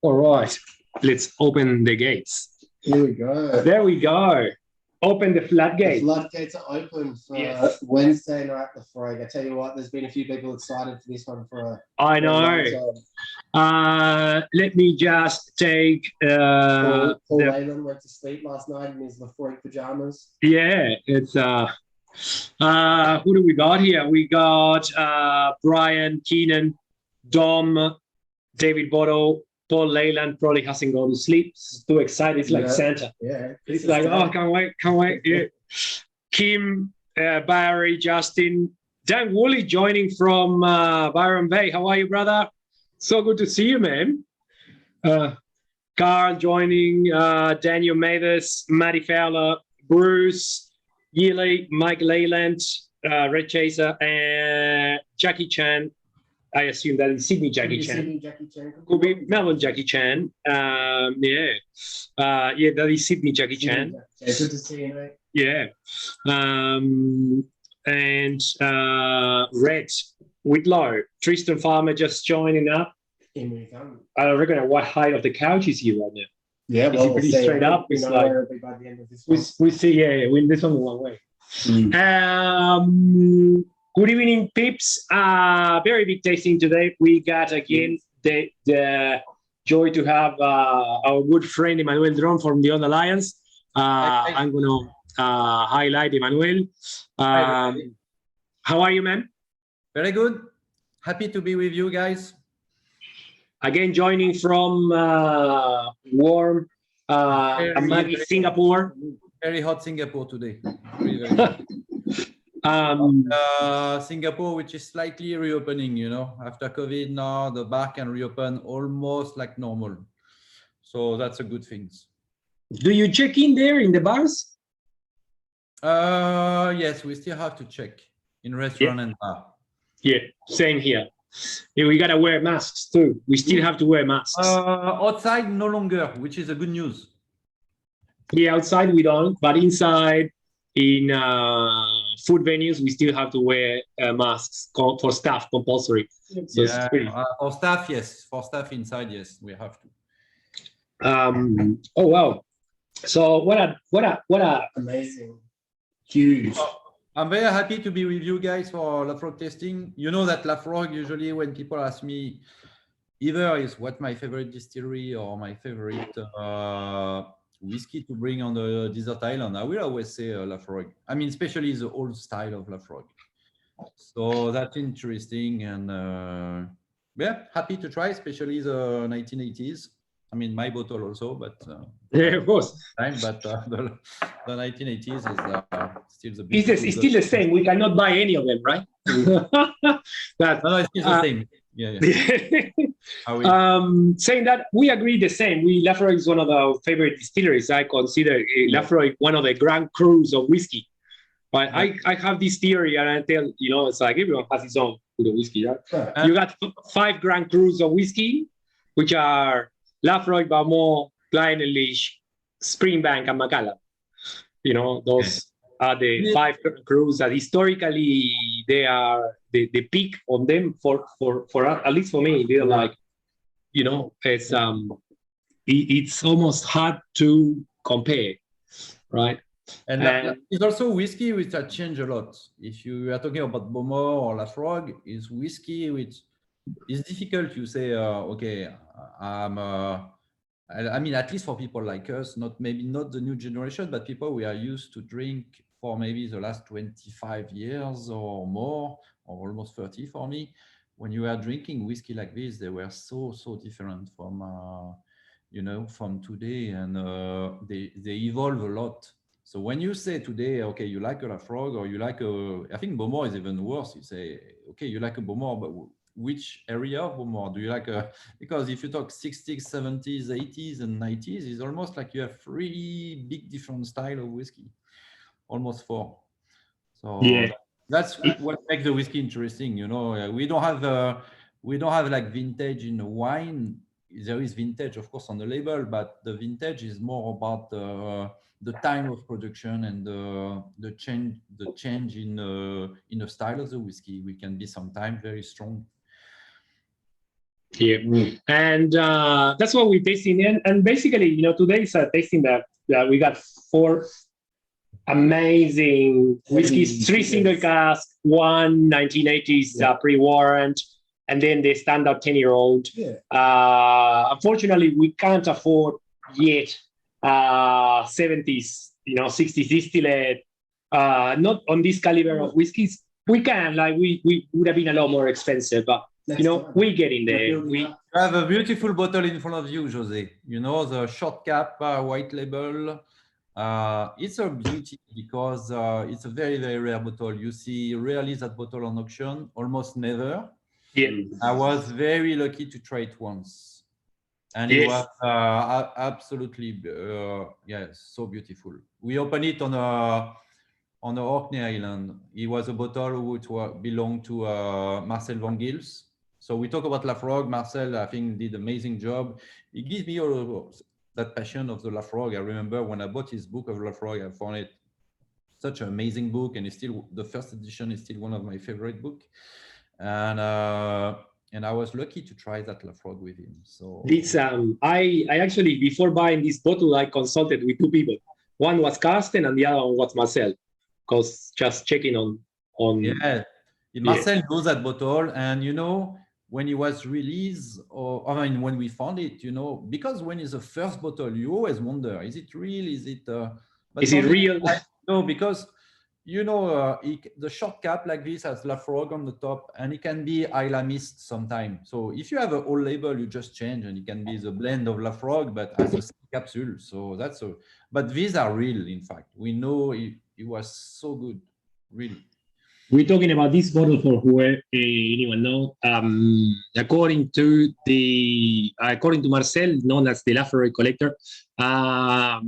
All right, let's open the gates. Here we go. There we go. Open the floodgates. The floodgates are open for Wednesday night at Laphroaig. I tell you what, there's been a few people excited for this one for I know. Let me just take Paul Leyland went to sleep last night in his Laphroaig pajamas. Yeah, it's who do we got here? We got Brian Keenan, Dom, David Botto, Paul Leyland probably hasn't gone to sleep. He's too excited. It's like Santa. Yeah. He's like, oh, can't wait. Yeah. Kim, Barry, Justin, Dan Woolley joining from Byron Bay. How are you, brother? So good to see you, man. Carl joining, Daniel Mathers, Matty Fowler, Bruce, Yealy, Mike Leyland, Red Chaser, and Jackie Chan. I assume that is Sydney Jackie Chan. Sydney Jackie Chan. Could be Melbourne Jackie Chan. Yeah, that is Sydney Jackie Chan. Yeah, good to see you, mate. Yeah. And Red Whitlow, Tristan Farmer just joining up. In we come. I don't reckon what height of the couch is he right now. Yeah, well, pretty straight up. We know where it'll be by the end of this one. We see, win this one one way. Good evening, peeps. Very big tasting today. We got again the joy to have our good friend Emmanuel Dron from the Auld Alliance. I'm going to highlight Emmanuel. How are you, man? Very good. Happy to be with you guys. Again, joining from warm Singapore. Very hot Singapore today. Very hot. Singapore, which is slightly reopening, after COVID now, the bar can reopen almost like normal. So that's a good thing. Do you check in there in the bars? Yes, we still have to check in restaurant and bar. Yeah, same here. Yeah, we gotta wear masks too. We still have to wear masks. Outside, no longer, which is a good news. Yeah, outside we don't, but inside in food venues we still have to wear masks for staff compulsory. So yeah, for staff, yes. For staff inside, yes, we have to. Oh wow! So what a amazing, huge. I'm very happy to be with you guys for Laphroaig tasting. You know that Laphroaig, usually when people ask me either is what my favorite distillery or my favorite whiskey to bring on the desert island, I will always say Laphroaig. I mean, especially the old style of Laphroaig. So that's interesting, and yeah, happy to try, especially the 1980s. I mean, my bottle also, but yeah, of course. But the 1980s is still the. It's still the same. We cannot buy any of them, right? No, it's still the same. Yeah. Saying that, we agree the same. Laphroaig is one of our favorite distilleries. I consider Laphroaig one of the grand crus of whiskey. But I have this theory, and I tell it's like everyone has his own good whiskey, right? You got 5 grand crus of whiskey, which are Laphroaig, Balmore, Glenelg, Springbank, and Macallan. Those are the 5 crews that historically they are the peak on them for at least for me. They're like, it's almost hard to compare, right? And it's also whiskey which has changed a lot. If you are talking about Balmore or Laphroaig, is whiskey which is difficult to say. Okay, I mean, at least for people like us, maybe not the new generation, but people we are used to drink for maybe the last 25 years or more, or almost 30 for me. When you are drinking whiskey like this, they were so different from from today, and they evolve a lot. So when you say today, okay, you like a Laphroaig, or you like I think Balmore is even worse. You say, okay, you like a Balmore, but which area of Balmore do you like? Because if you talk 60s, 70s, 80s, and 90s, it's almost like you have 3 big different style of whiskey, almost 4. So yeah, that's what makes the whiskey interesting. We don't have like vintage in wine. There is vintage, of course, on the label, but the vintage is more about the time of production and the change in the style of the whiskey. We can be sometimes very strong. Yeah, and that's what we're tasting. And basically, today is a tasting that we got 4 amazing whiskeys, 3 single cask, 1 1980s pre warrant, and then the standard 10-year-old. Unfortunately, we can't afford yet 70s, 60s distillate. Not on this caliber of whiskeys. We can, we would have been a lot more expensive, but we get in there. We have a beautiful bottle in front of you, Jose. The short cap, white label. It's a beauty because it's a very, very rare bottle. You see rarely that bottle on auction, almost never. Yeah. I was very lucky to try it once. And it was absolutely, so beautiful. We opened it on the Orkney Island. It was a bottle which belonged to Marcel Van Gils. So we talk about Laphroaig. Marcel, I think, did an amazing job. He gives me that passion of the Laphroaig. I remember when I bought his book of Laphroaig, I found it such an amazing book, and it's still, the first edition is still one of my favorite books. And I was lucky to try that Laphroaig with him. So this, I actually, before buying this bottle, I consulted with 2 people. One was Carsten, and the other one was Marcel, because just checking on. Marcel knows that bottle, and when it was released, when we found it, because when it's the first bottle, you always wonder, is it real? Is it? Is it real? No, because the short cap like this has Laphroaig on the top, and it can be Isla Mist sometimes. So if you have an old label, you just change, and it can be the blend of Laphroaig, but as a capsule. So that's a. But these are real. In fact, we know it was so good, really. We're talking about this bottle for whoever anyone knows. According to Marcel, known as the Laphroaig collector,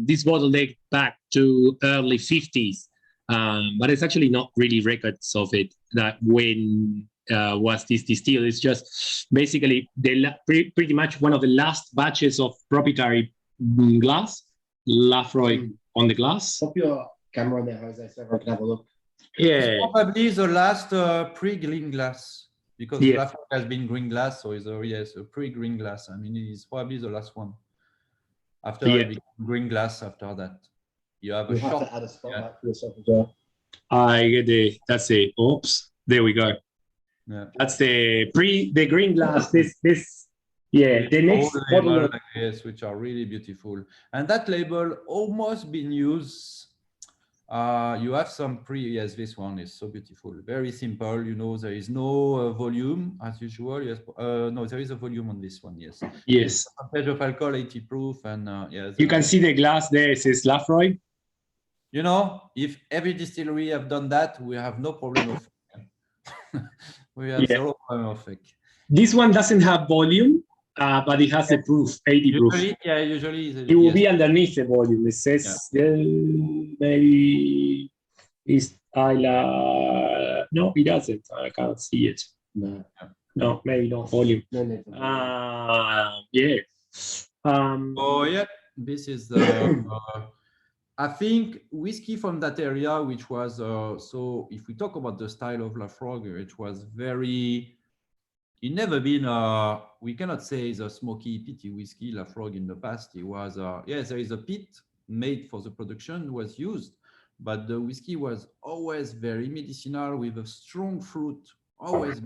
this bottle dates back to early 50s, but it's actually not really records of it. That when was this distilled? It's just basically pretty much one of the last batches of proprietary glass, Laphroaig on the glass. Pop your camera on there, Jose, so everyone can have a look. Yeah, it's probably the last pre-green glass, because Laphroaig has been green glass, so it's a pre-green glass. I mean, it's probably the last one. After it became green glass, after that, you have have to add a spotlight for yourself as well. I get that's it. Oops, there we go. Yeah, that's the green glass. The next bottle, yes, which are really beautiful, and that label almost been used. You have some this one is so beautiful, very simple. There is no volume as usual. Yes, no, there is a volume on this one. Yes. Percentage of alcohol, 80 proof, and you can see the glass there. It says Laphroaig. If every distillery have done that, we have no problem of. We have zero problem of fake. This one doesn't have volume. But it has the proof, 80 proof. Usually it will be underneath the volume. It says maybe it's Isla. No, it doesn't. I can't see it. No, maybe not volume. This is the. I think whiskey from that area, which was so. If we talk about the style of Laphroaig, it was very. It never been we cannot say it's a smoky peaty whiskey Laphroaig in the past. It was there is a peat made for the production was used, but the whiskey was always very medicinal with a strong fruit, always.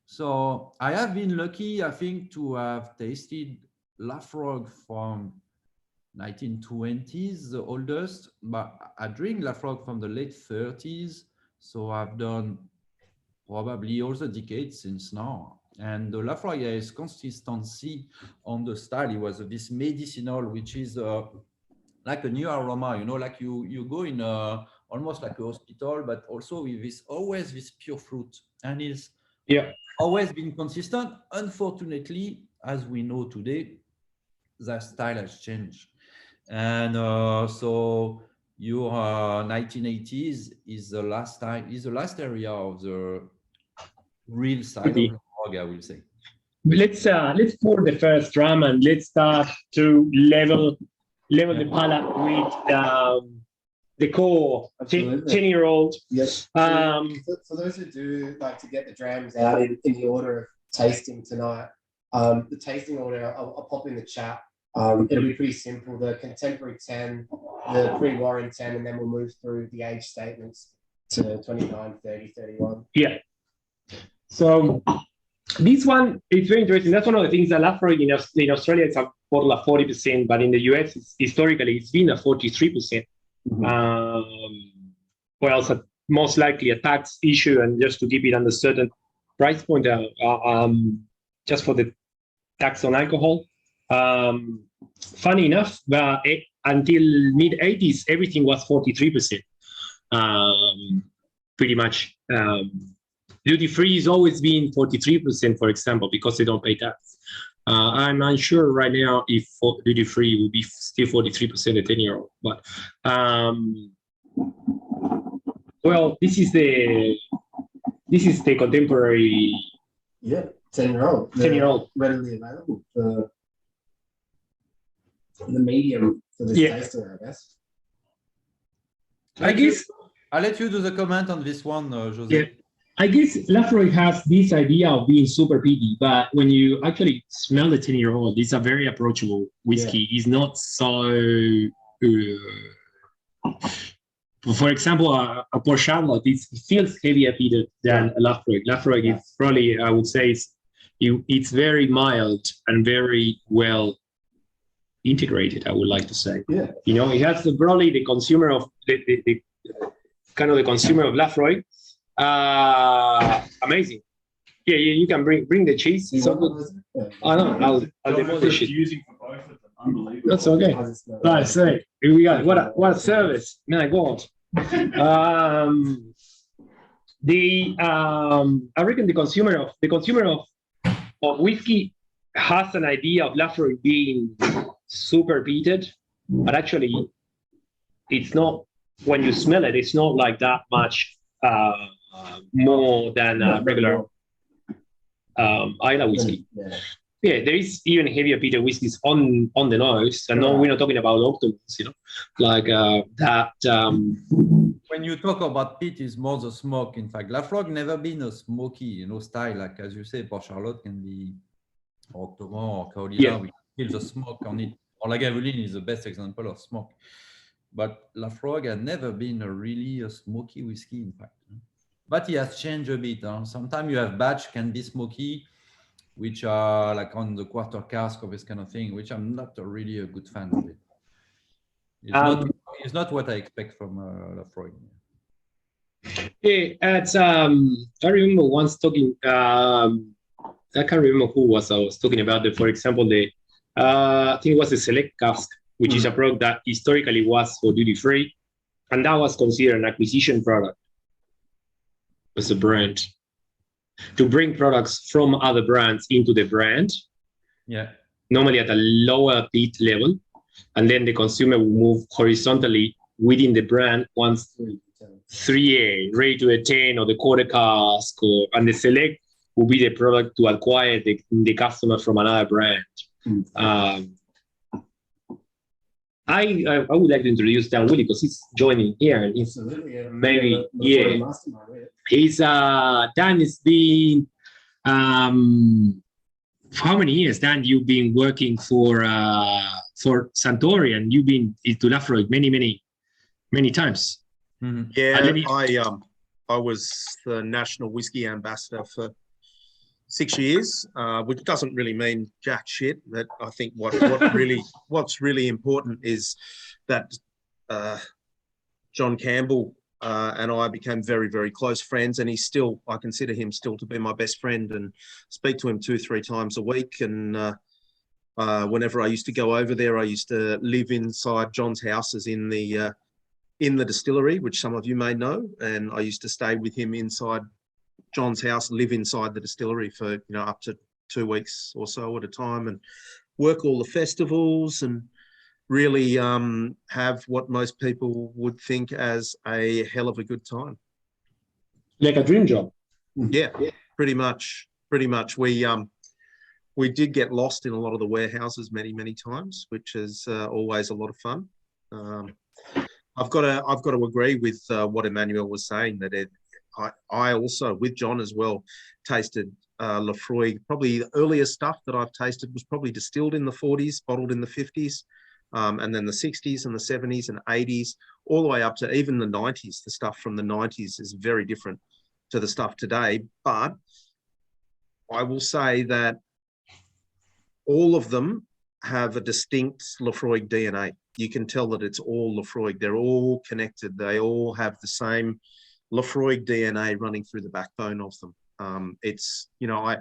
So I have been lucky, I think, to have tasted Laphroaig from 1920s, the oldest, but I drink Laphroaig from the late 30s. So I've done probably all the decades since now. And the Laphroaig has consistency on the style. It was this medicinal, which is like a new aroma, like you go in almost like a hospital, but also with always this pure fruit. And it's always been consistent. Unfortunately, as we know today, that style has changed. And so your 1980s is the last area of the real side of Laphroaig, I will say. Let's pour the first drum and let's start to level the palate with the core 10-year-old. Yes. For those who do like to get the drams out in the order of tasting tonight, The tasting order, I'll pop in the chat. It'll be pretty simple. The contemporary 10, the pre-warrant 10, and then we'll move through the age statements to 29, 30, 31. Yeah. So this one is very interesting. That's one of the things that Laphroaig in Australia is a bottle of 40%, but in the US, historically, it's been a 43%. Well, so most likely a tax issue, and just to keep it on a certain price point, just for the tax on alcohol. Funny enough, until mid-80s, everything was 43%. Pretty much. Duty-free has always been 43%, for example, because they don't pay tax. I'm unsure right now if duty-free will be still 43% a 10-year-old. But, well, this is the contemporary. Yeah, 10-year-old. 10-year-old. Readily available. The medium for this taster, I guess. I'll let you do the comment on this one, Jose. Yeah. I guess Laphroaig has this idea of being super peaty, but when you actually smell the 10-year-old, it's a very approachable whiskey. It's not so. For example, a Port Charlotte, it feels heavier peated than a Laphroaig. Laphroaig is probably, I would say, it's very mild and very well integrated, I would like to say. Yeah. You know, it has probably the consumer of the kind of the consumer of Laphroaig. Amazing. Yeah, you can bring the cheese. It's so good. I know. I'll demolish it. Using for both of them. Unbelievable. That's okay. Right, so here we go. What a service. My God. I reckon the consumer of whiskey has an idea of Laphroaig being super peated, but actually it's not. When you smell it, it's not like that much more than regular Islay whiskey. Yeah, there is even heavier peated whiskeys on the nose, and no, we're not talking about octopus, you know, like that. When you talk about peat, it's more the smoke. In fact, Laphroaig never been a smoky, style. Like as you say, Port Charlotte can be Octomore or Carolina. We feel the smoke on it. Or Lagavulin is the best example of smoke. But Laphroaig had never been really a smoky whiskey, in fact. But he has changed a bit. Sometimes you have batch can be smoky, which are like on the quarter cask or this kind of thing, which I'm not really a good fan of it. It's not what I expect from Laphroaig. Yeah, I remember once talking. I can't remember who I was talking about. For example, I think it was a select cask, which is a product that historically was for duty free, and that was considered an acquisition product as a brand to bring products from other brands into the brand. Yeah, normally at a lower peat level, and then the consumer will move horizontally within the brand once 3A, ready to attain, or the quarter cask, and the select will be the product to acquire the customer from another brand. I would like to introduce Dan Willie because he's joining here, and he's maybe he's Dan has been for how many years, Dan? You've been working for Suntory, and you've been to Laphroaig many times. Mm-hmm. Yeah, I was the national whiskey ambassador for 6 years, which doesn't really mean jack shit. But I think what's really important is that John Campbell and I became very, very close friends, and I consider him still to be my best friend, and speak to him 2-3 times a week. And whenever I used to go over there, I used to live inside John's houses in the distillery, which some of you may know, and I used to stay with him inside John's house, live inside the distillery for up to 2 weeks or so at a time, and work all the festivals and really have what most people would think as a hell of a good time. Like a dream job. Yeah, pretty much. We did get lost in a lot of the warehouses many times, which is always a lot of fun. I've got to agree with what Emmanuel was saying, that I also, with John as well, tasted Laphroaig. Probably the earlier stuff that I've tasted was probably distilled in the 40s, bottled in the 50s, and then the 60s and the 70s and 80s, all the way up to even the 90s. The stuff from the 90s is very different to the stuff today. But I will say that all of them have a distinct Laphroaig DNA. You can tell that it's all Laphroaig. They're all connected. They all have the same Laphroaig DNA running through the backbone of them. It's, you know,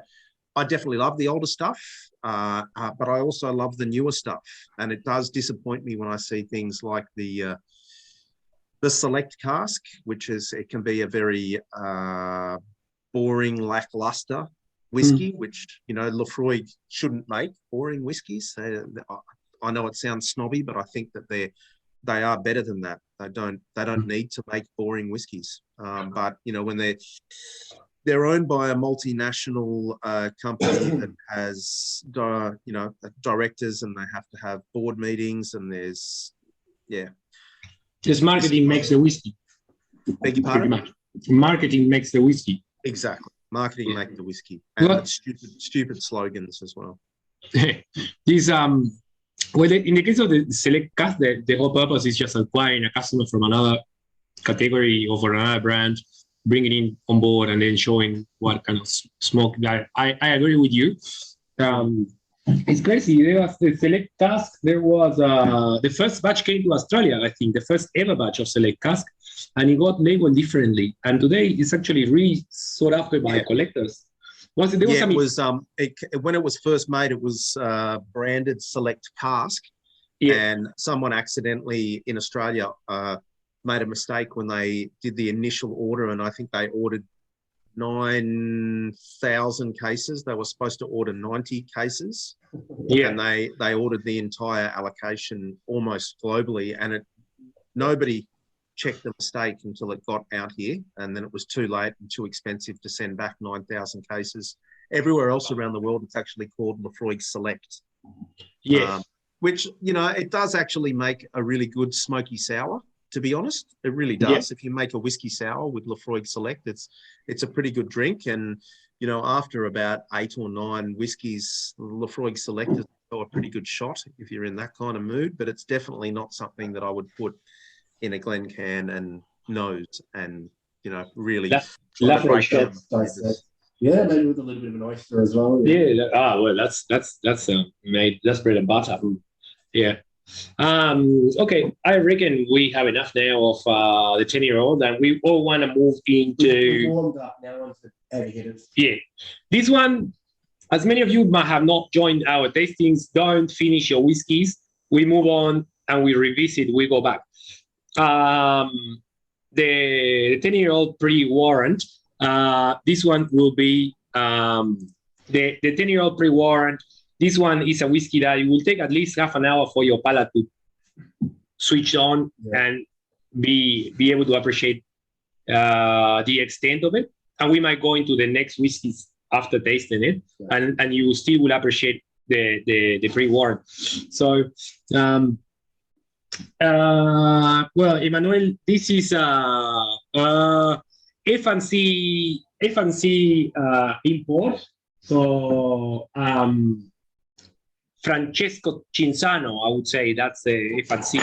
I definitely love the older stuff, but I also love the newer stuff. And it does disappoint me when I see things like the select cask, which it can be a very boring, lackluster whiskey, which, you know, Laphroaig shouldn't make boring whiskies. I know it sounds snobby, but I think that they are better than that. They don't need to make boring whiskies. But you know, when they're owned by a multinational company that has you know, directors, and they have to have board meetings, and there's Just marketing makes the whiskey. Beg your pardon? Marketing makes the whiskey. Exactly. Marketing makes the whiskey, and stupid slogans as well. This well, in the case of the select cask, the whole purpose is just acquiring a customer from another category or for another brand, bringing it on board, and then showing what kind of smoke. I agree with you. It's crazy. There was the select cask. There was the first batch came to Australia, I think, the first ever batch of select cask, and it got labeled differently. And today it's actually really sought after by collectors. When it was first made, it was branded select cask, and someone accidentally in Australia made a mistake when they did the initial order, and I think they ordered 9,000 cases. They were supposed to order 90 cases, and they ordered the entire allocation almost globally, and nobody checked the mistake until it got out here, and then it was too late and too expensive to send back 9,000 cases. Everywhere else around the world, it's actually called Laphroaig Select. Which, you know, it does actually make a really good smoky sour, to be honest. It really does. If you make a whiskey sour with Laphroaig Select, it's a pretty good drink. And, you know, after about 8 or 9 whiskies, Laphroaig Select is a pretty good shot if you're in that kind of mood, but it's definitely not something that I would put in a Glencairn and nose and, you know, really Laphroaig shots. Yeah, maybe with a little bit of an oyster as well. Well, that's bread and butter. Yeah. Okay, I reckon we have enough now of the 10-year-old, and we all want to move into. We've warmed up now onto the heavy hitters. Yeah, this one, as many of you might have not joined our tastings, don't finish your whiskeys. We move on and we revisit. We go back. The 10-year-old Pre Warrant. This one will be the 10-year-old Pre Warrant. This one is a whiskey that it will take at least half an hour for your palate to switch on and be able to appreciate the extent of it. And we might go into the next whiskeys after tasting it, and you still will appreciate the Pre Warrant. So, well, Emmanuel, this is F&C import. So Francesco Cinzano, I would say that's the F&C.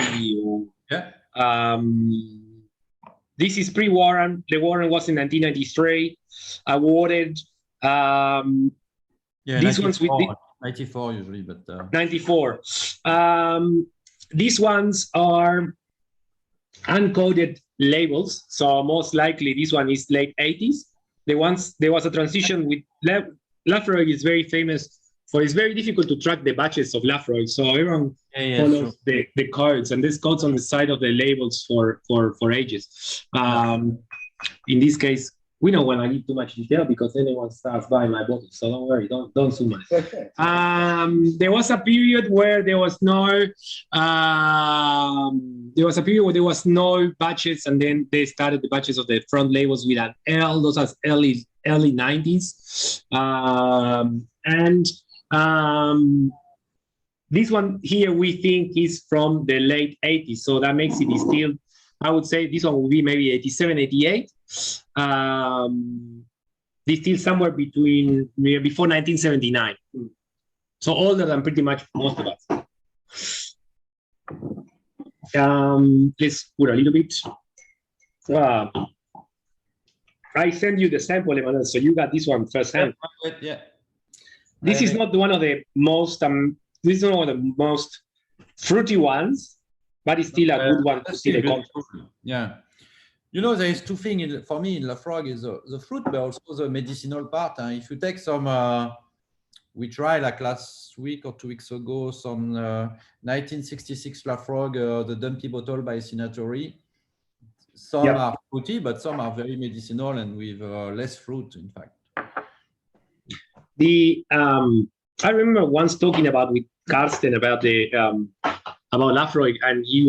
This is Pre Warrant. The warrant was in 1993, awarded. These ones with 94 usually, but 94. These ones are uncoded labels, so most likely this one is late 80s. There was a transition with Laphroaig is very famous for it's very difficult to track the batches of Laphroaig, so everyone follows the codes, and there's codes on the side of the labels for ages. In this case, we know when I give too much detail because anyone starts buying my bottles, so don't worry, don't zoom much. There was a period where there was no batches, and then they started the batches of the front labels with an L. Those are early 90s, and this one here we think is from the late 80s, so that makes it still, I would say this one will be maybe 87, 88. distilled somewhere between before 1979. So older than pretty much most of us. Let's put a little bit. I sent you the sample, Emmanuel, so you got this one firsthand. Yeah. This is not one of the most this is not one of the most fruity ones, but it's still a good one to see the content. Yeah. You know, there is two things for me in Laphroaig is the fruit, but also the medicinal part. If you take some, we tried like last week or 2 weeks ago, some 1966 Laphroaig, the dumpy bottle by Signatory. Some are fruity, but some are very medicinal and with less fruit, in fact. I remember once talking about with Karsten about the about Laphroaig, and he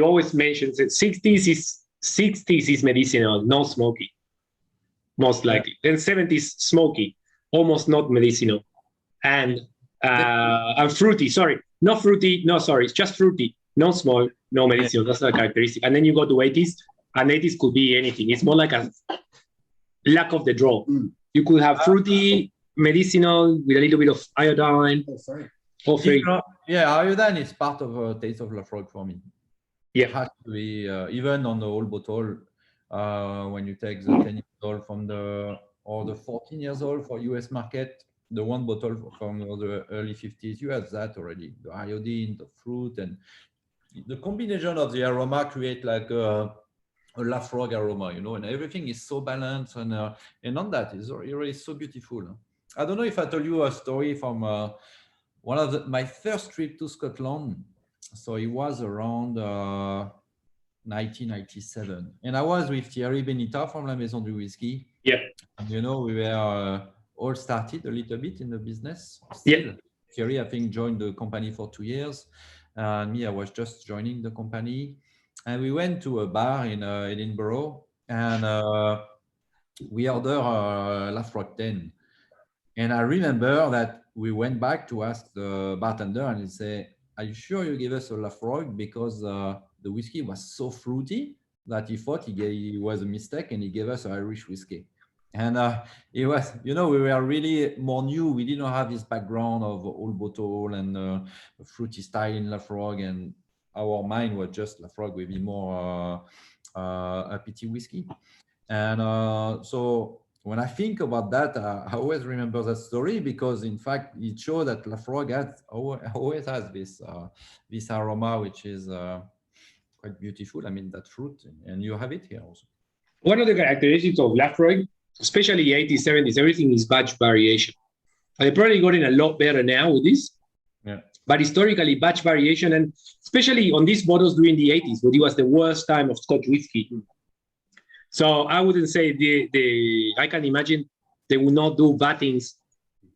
always mentions that 60s is medicinal, no smoky, most likely. Then 70s smoky, almost not medicinal, and fruity. Sorry, not fruity. No, sorry, it's just fruity, no smoke, no medicinal. That's the characteristic. And then you go to 80s, and 80s could be anything. It's more like a lack of the draw. You could have fruity, medicinal with a little bit of iodine. Oh, sorry. Yeah, iodine is part of a taste of Laphroaig for me. Yeah, it has to be even on the old bottle. When you take the 10 years old from the 14 years old for US market, the one bottle from the early 50s, you have that already. The iodine, the fruit, and the combination of the aroma create like a Laphroaig aroma, you know, and everything is so balanced, and on that is really so beautiful. I don't know if I told you a story from one of my first trip to Scotland. So it was around 1997, and I was with Thierry Benita from La Maison du Whisky. Yeah, and, you know, we were all started a little bit in the business. Still. Yeah, Thierry, I think, joined the company for 2 years, and me, I was just joining the company. And we went to a bar in Edinburgh, and we ordered Laphroaig 10. And I remember that we went back to ask the bartender, and he said, "Are you sure you gave us a Laphroaig?" Because the whiskey was so fruity that he thought it was a mistake, and he gave us Irish whiskey. And it was, you know, we were really more new. We didn't have this background of old bottle and fruity style in Laphroaig, and our mind was just Laphroaig with more APT whiskey. And so when I think about that, I always remember that story, because in fact it shows that Laphroaig always has this aroma, which is quite beautiful. I mean, that fruit, and you have it here also. One of the characteristics of Laphroaig, especially 80s, 70s, everything is batch variation. They probably gotten a lot better now with this. Yeah. But historically, batch variation, and especially on these bottles during the 80s, when it was the worst time of Scotch whiskey. So I wouldn't say I can imagine they will not do battings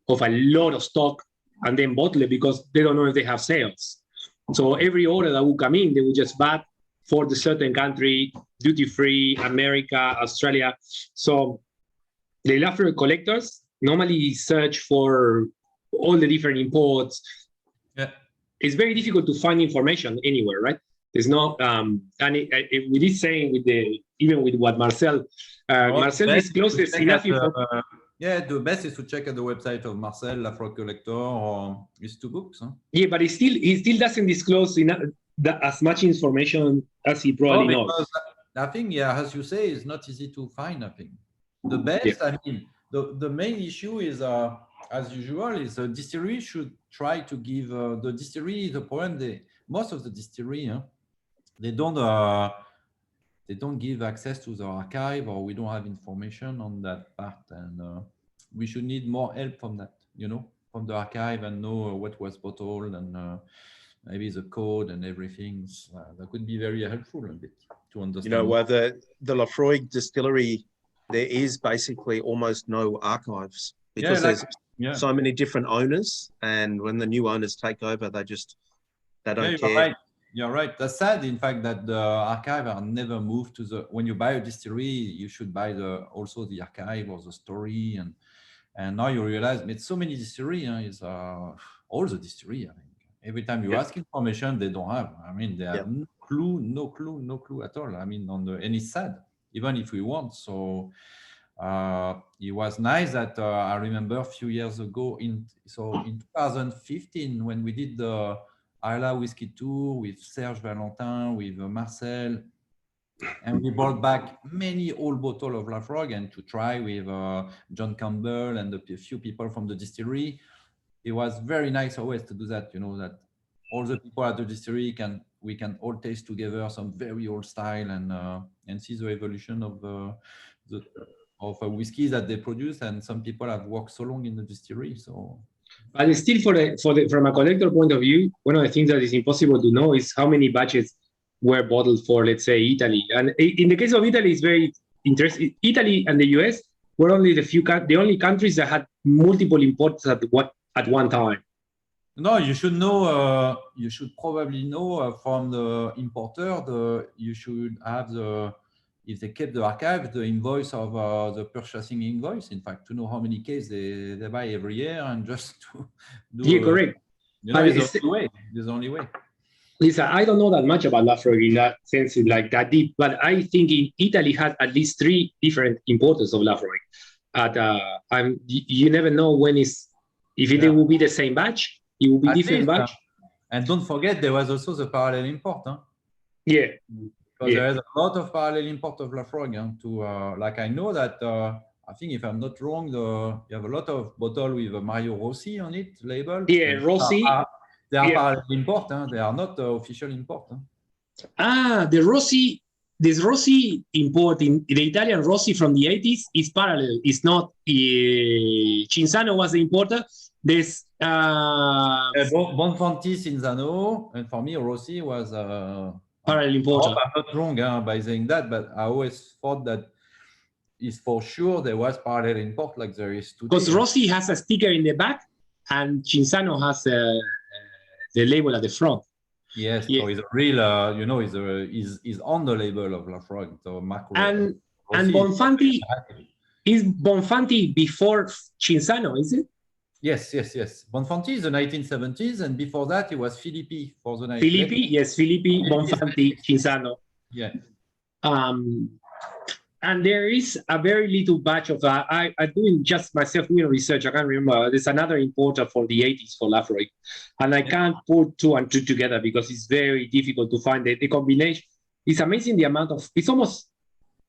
of a lot of stock and then bottle it, because they don't know if they have sales. So every order that will come in, they will just bat for the certain country, duty-free, America, Australia. So the Laphroaig collectors normally search for all the different imports. Yeah. It's very difficult to find information anywhere, right? There's no, and with this saying, even with what Marcel discloses enough information. Yeah, the best is to check at the website of Marcel, Laphroaig Collector, or his 2 books. Huh? Yeah, but he still doesn't disclose as much information as he probably knows. I think, yeah, as you say, it's not easy to find. I think the best. I mean, the main issue is, as usual, is the distillery should try to give the distillery the point. Most of the distillery, they don't give access to the archive, or we don't have information on that part, and we should need more help from that, you know, from the archive, and know what was bottled, and maybe the code and everything. That could be very helpful a bit to understand. You know, the Laphroaig distillery, there is basically almost no archives, because there's so many different owners, and when the new owners take over, they don't care. Right. You're right. That's sad, in fact, that the archive are never moved to the. When you buy a distillery, you should buy also the archive or the story, and now you realize it's so many distillery. Is all the distillery. I think every time you ask information, they don't have. I mean, they have no clue at all. I mean, and it's sad, even if we want. So it was nice that I remember a few years ago in 2015 when we did the Isla Whiskey Tour with Serge Valentin, with Marcel, and we brought back many old bottles of Laphroaig and to try with John Campbell and a few people from the distillery. It was very nice always to do that, that all the people at the distillery we can all taste together some very old style and see the evolution of a whiskey that they produce. And some people have worked so long in the distillery. So, but still, from a collector point of view, one of the things that is impossible to know is how many batches were bottled for, let's say, Italy. And in the case of Italy, it's very interesting. Italy and the US were only the only countries that had multiple imports at one time. No, you should know. You should probably know from the importer. You should have if they kept the archive, the invoice of the purchasing invoice. In fact, to know how many cases they buy every year, and just to do. Yeah, correct. It's the only way. It's the only way. Lisa, I don't know that much about Laphroaig in that sense, like that deep, but I think Italy had at least 3 different importers of Laphroaig. You never know if it will be the same batch, it will be different batch. And don't forget, there was also the parallel import. Huh? Yeah. Because there is a lot of parallel import of Laphroaig. Like I know that, I think if I'm not wrong, you have a lot of bottle with Mario Rossi on it, label. Yeah, Rossi. They are parallel import. They are not official import. This Rossi import in the Italian Rossi from the 80s is parallel. It's not. Cinzano was the importer. There's Bonfanti, Cinzano, and for me Rossi was parallel importer. I'm not wrong by saying that, but I always thought that is for sure there was parallel import like there is today. Because Rossi has a sticker in the back, and Cinzano has the label at the front. Yes, yeah. So it's a real, is on the label of Laphroaig. So and Bonfanti is Bonfanti before Cinzano, is it? Yes. Bonfanti is the 1970s, and before that it was Filippi for the 1980s. Filippi, Bonfanti, Cinzano. Yeah. And there is a very little batch of I'm doing just myself doing research. I can't remember. There's another importer for the 80s for Laphroaig, and I can't put 2 and 2 together because it's very difficult to find the combination. It's amazing the amount of.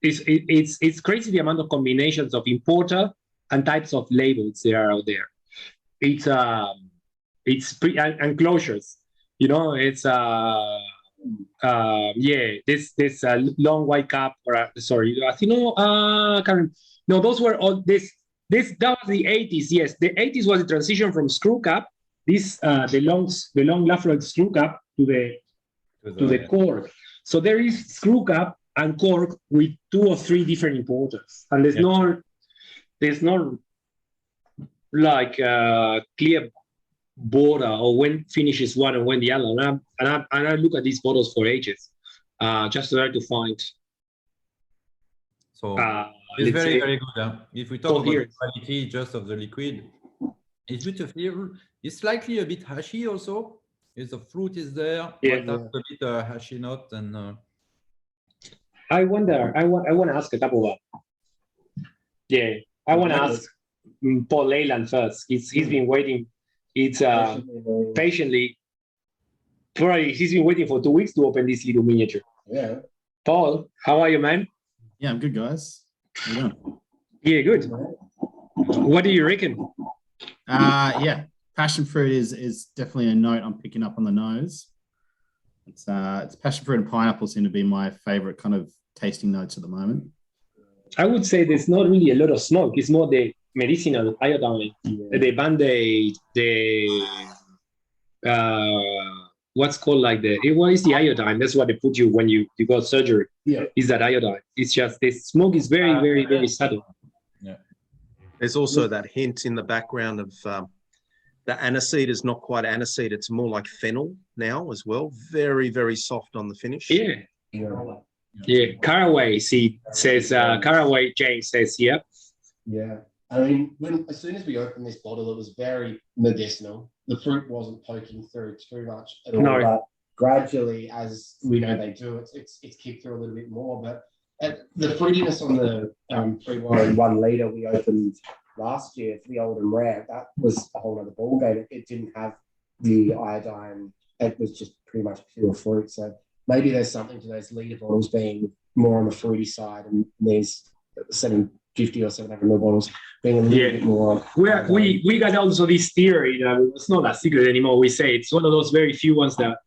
It's crazy the amount of combinations of importer and types of labels there are out there. It's and closures. It's this long white cap, or sorry, I think those were all that was the 80s. Yes, the 80s was the transition from screw cap, the long Laphroaig screw cap to the cork. So there is screw cap and cork with 2 or 3 different importers, and there's no like clear border or when finishes one and when the other. And I look at these bottles for ages, just try to find. So it's very, very good. If we talk about the quality just of the liquid, it's beautiful. It's slightly a bit hashy also. The fruit is there. Yeah. But a bit hashy note and. I want to ask a couple of. Yeah, I want to ask Paul Leyland first. He's been waiting. It's patiently. Probably he's been waiting for 2 weeks to open this little miniature. Yeah. Paul, how are you, man? Yeah, I'm good, guys. How you doing? Yeah, good. What do you reckon? Yeah, passion fruit is definitely a note I'm picking up on the nose. It's passion fruit and pineapple seem to be my favorite kind of tasting notes at the moment. I would say there's not really a lot of smoke. It's more the medicinal iodine, the Band-Aid, what's called like what is the iodine? That's what they put you when you got surgery. Yeah. Is that iodine? It's just the smoke is very, very, very subtle. Yeah. There's also that hint in the background of the aniseed is not quite aniseed. It's more like fennel now as well. Very, very soft on the finish. Yeah. Yeah. Caraway seed says, Caraway James says here. Yeah. I mean, as soon as we opened this bottle, it was very medicinal. The fruit wasn't poking through too much at all. No. But gradually, as we know they do, it's kicked through a little bit more. But The fruitiness on the pre-warrant 1 litre we opened last year for the old and rare, that was a whole other ballgame. It didn't have the iodine. It was just pretty much pure fruit. So maybe there's something to those litre bottles being more on the fruity side, and these 750 or 700ml bottles being a little bit more. We got also this theory that it's not a secret anymore. We say it's one of those very few ones that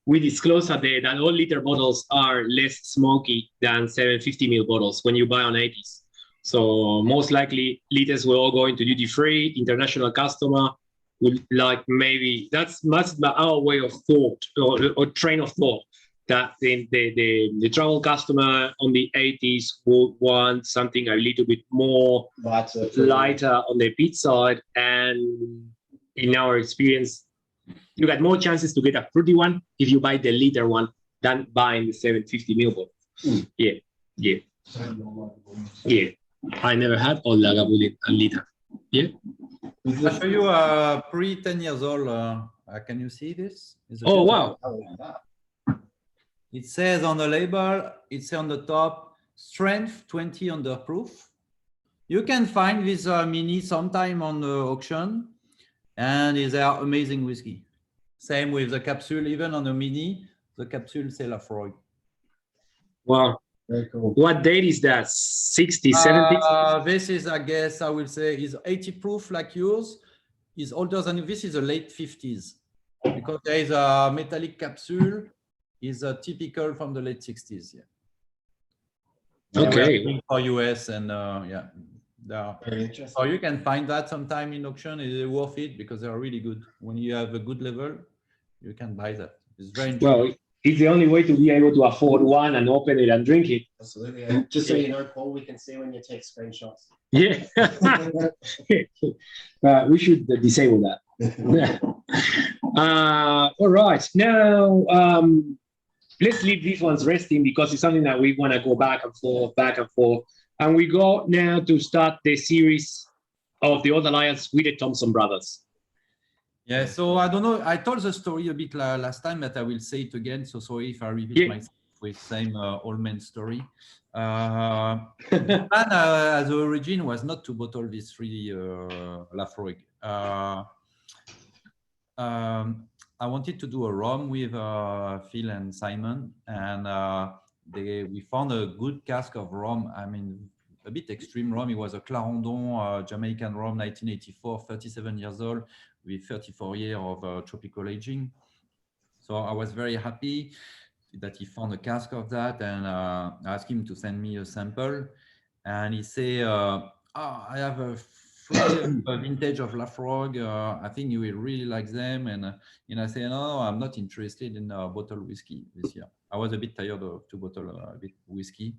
we disclose that all liter bottles are less smoky than 750ml bottles when you buy on 80s. So most likely liters will all go into duty free. International customer would like, maybe that's our way of thought or train of thought, that the travel customer on the 80s would want something a little bit more lighter on the peat side. And in our experience, you got more chances to get a fruity one if you buy the liter one than buying the 750ml bottle. Yeah. I never had Old Lagavulin a liter. Yeah. I'll show you pre 10 years old. Can you see this? Oh, wow. It says on the label, it says on the top, strength 20 under proof. You can find this mini sometime on the auction, and they are amazing whiskey. Same with the capsule, even on the mini, the capsule say Laphroaig. Wow. Very cool. What date is that? 60, 70? This is, I guess, I will say, is 80 proof like yours. Is older than this. Is the late 50s, because there is a metallic capsule. Is typical from the late 60s. Yeah. Okay. For US and yeah. Very interesting. So you can find that sometime in auction. It's worth it because they are really good. When you have a good level, you can buy that. It's very interesting. Well, it's the only way to be able to afford one and open it and drink it. Absolutely. And just so you know, Paul, we can see when you take screenshots. Yeah. We should disable that. All right. Now, let's leave these ones resting because it's something that we want to go back and forth. And we go now to start the series of the Auld Alliance with the Thompson Brothers. Yeah, so I don't know. I told the story a bit last time, but I will say it again. So sorry if I repeat myself with same old man story. The plan as the origin was not to bottle these 3 Laphroaig. I wanted to do a rum with Phil and Simon, and we found a good cask of rum. I mean, a bit extreme rum. It was a Clarendon Jamaican rum, 1984, 37 years old, with 34 years of tropical aging. So I was very happy that he found a cask of that, and I asked him to send me a sample. And he said, I have a vintage of Laphroaig. I think you will really like them. And I say, no, I'm not interested in bottled whiskey this year. I was a bit tired of to bottle a bit whiskey,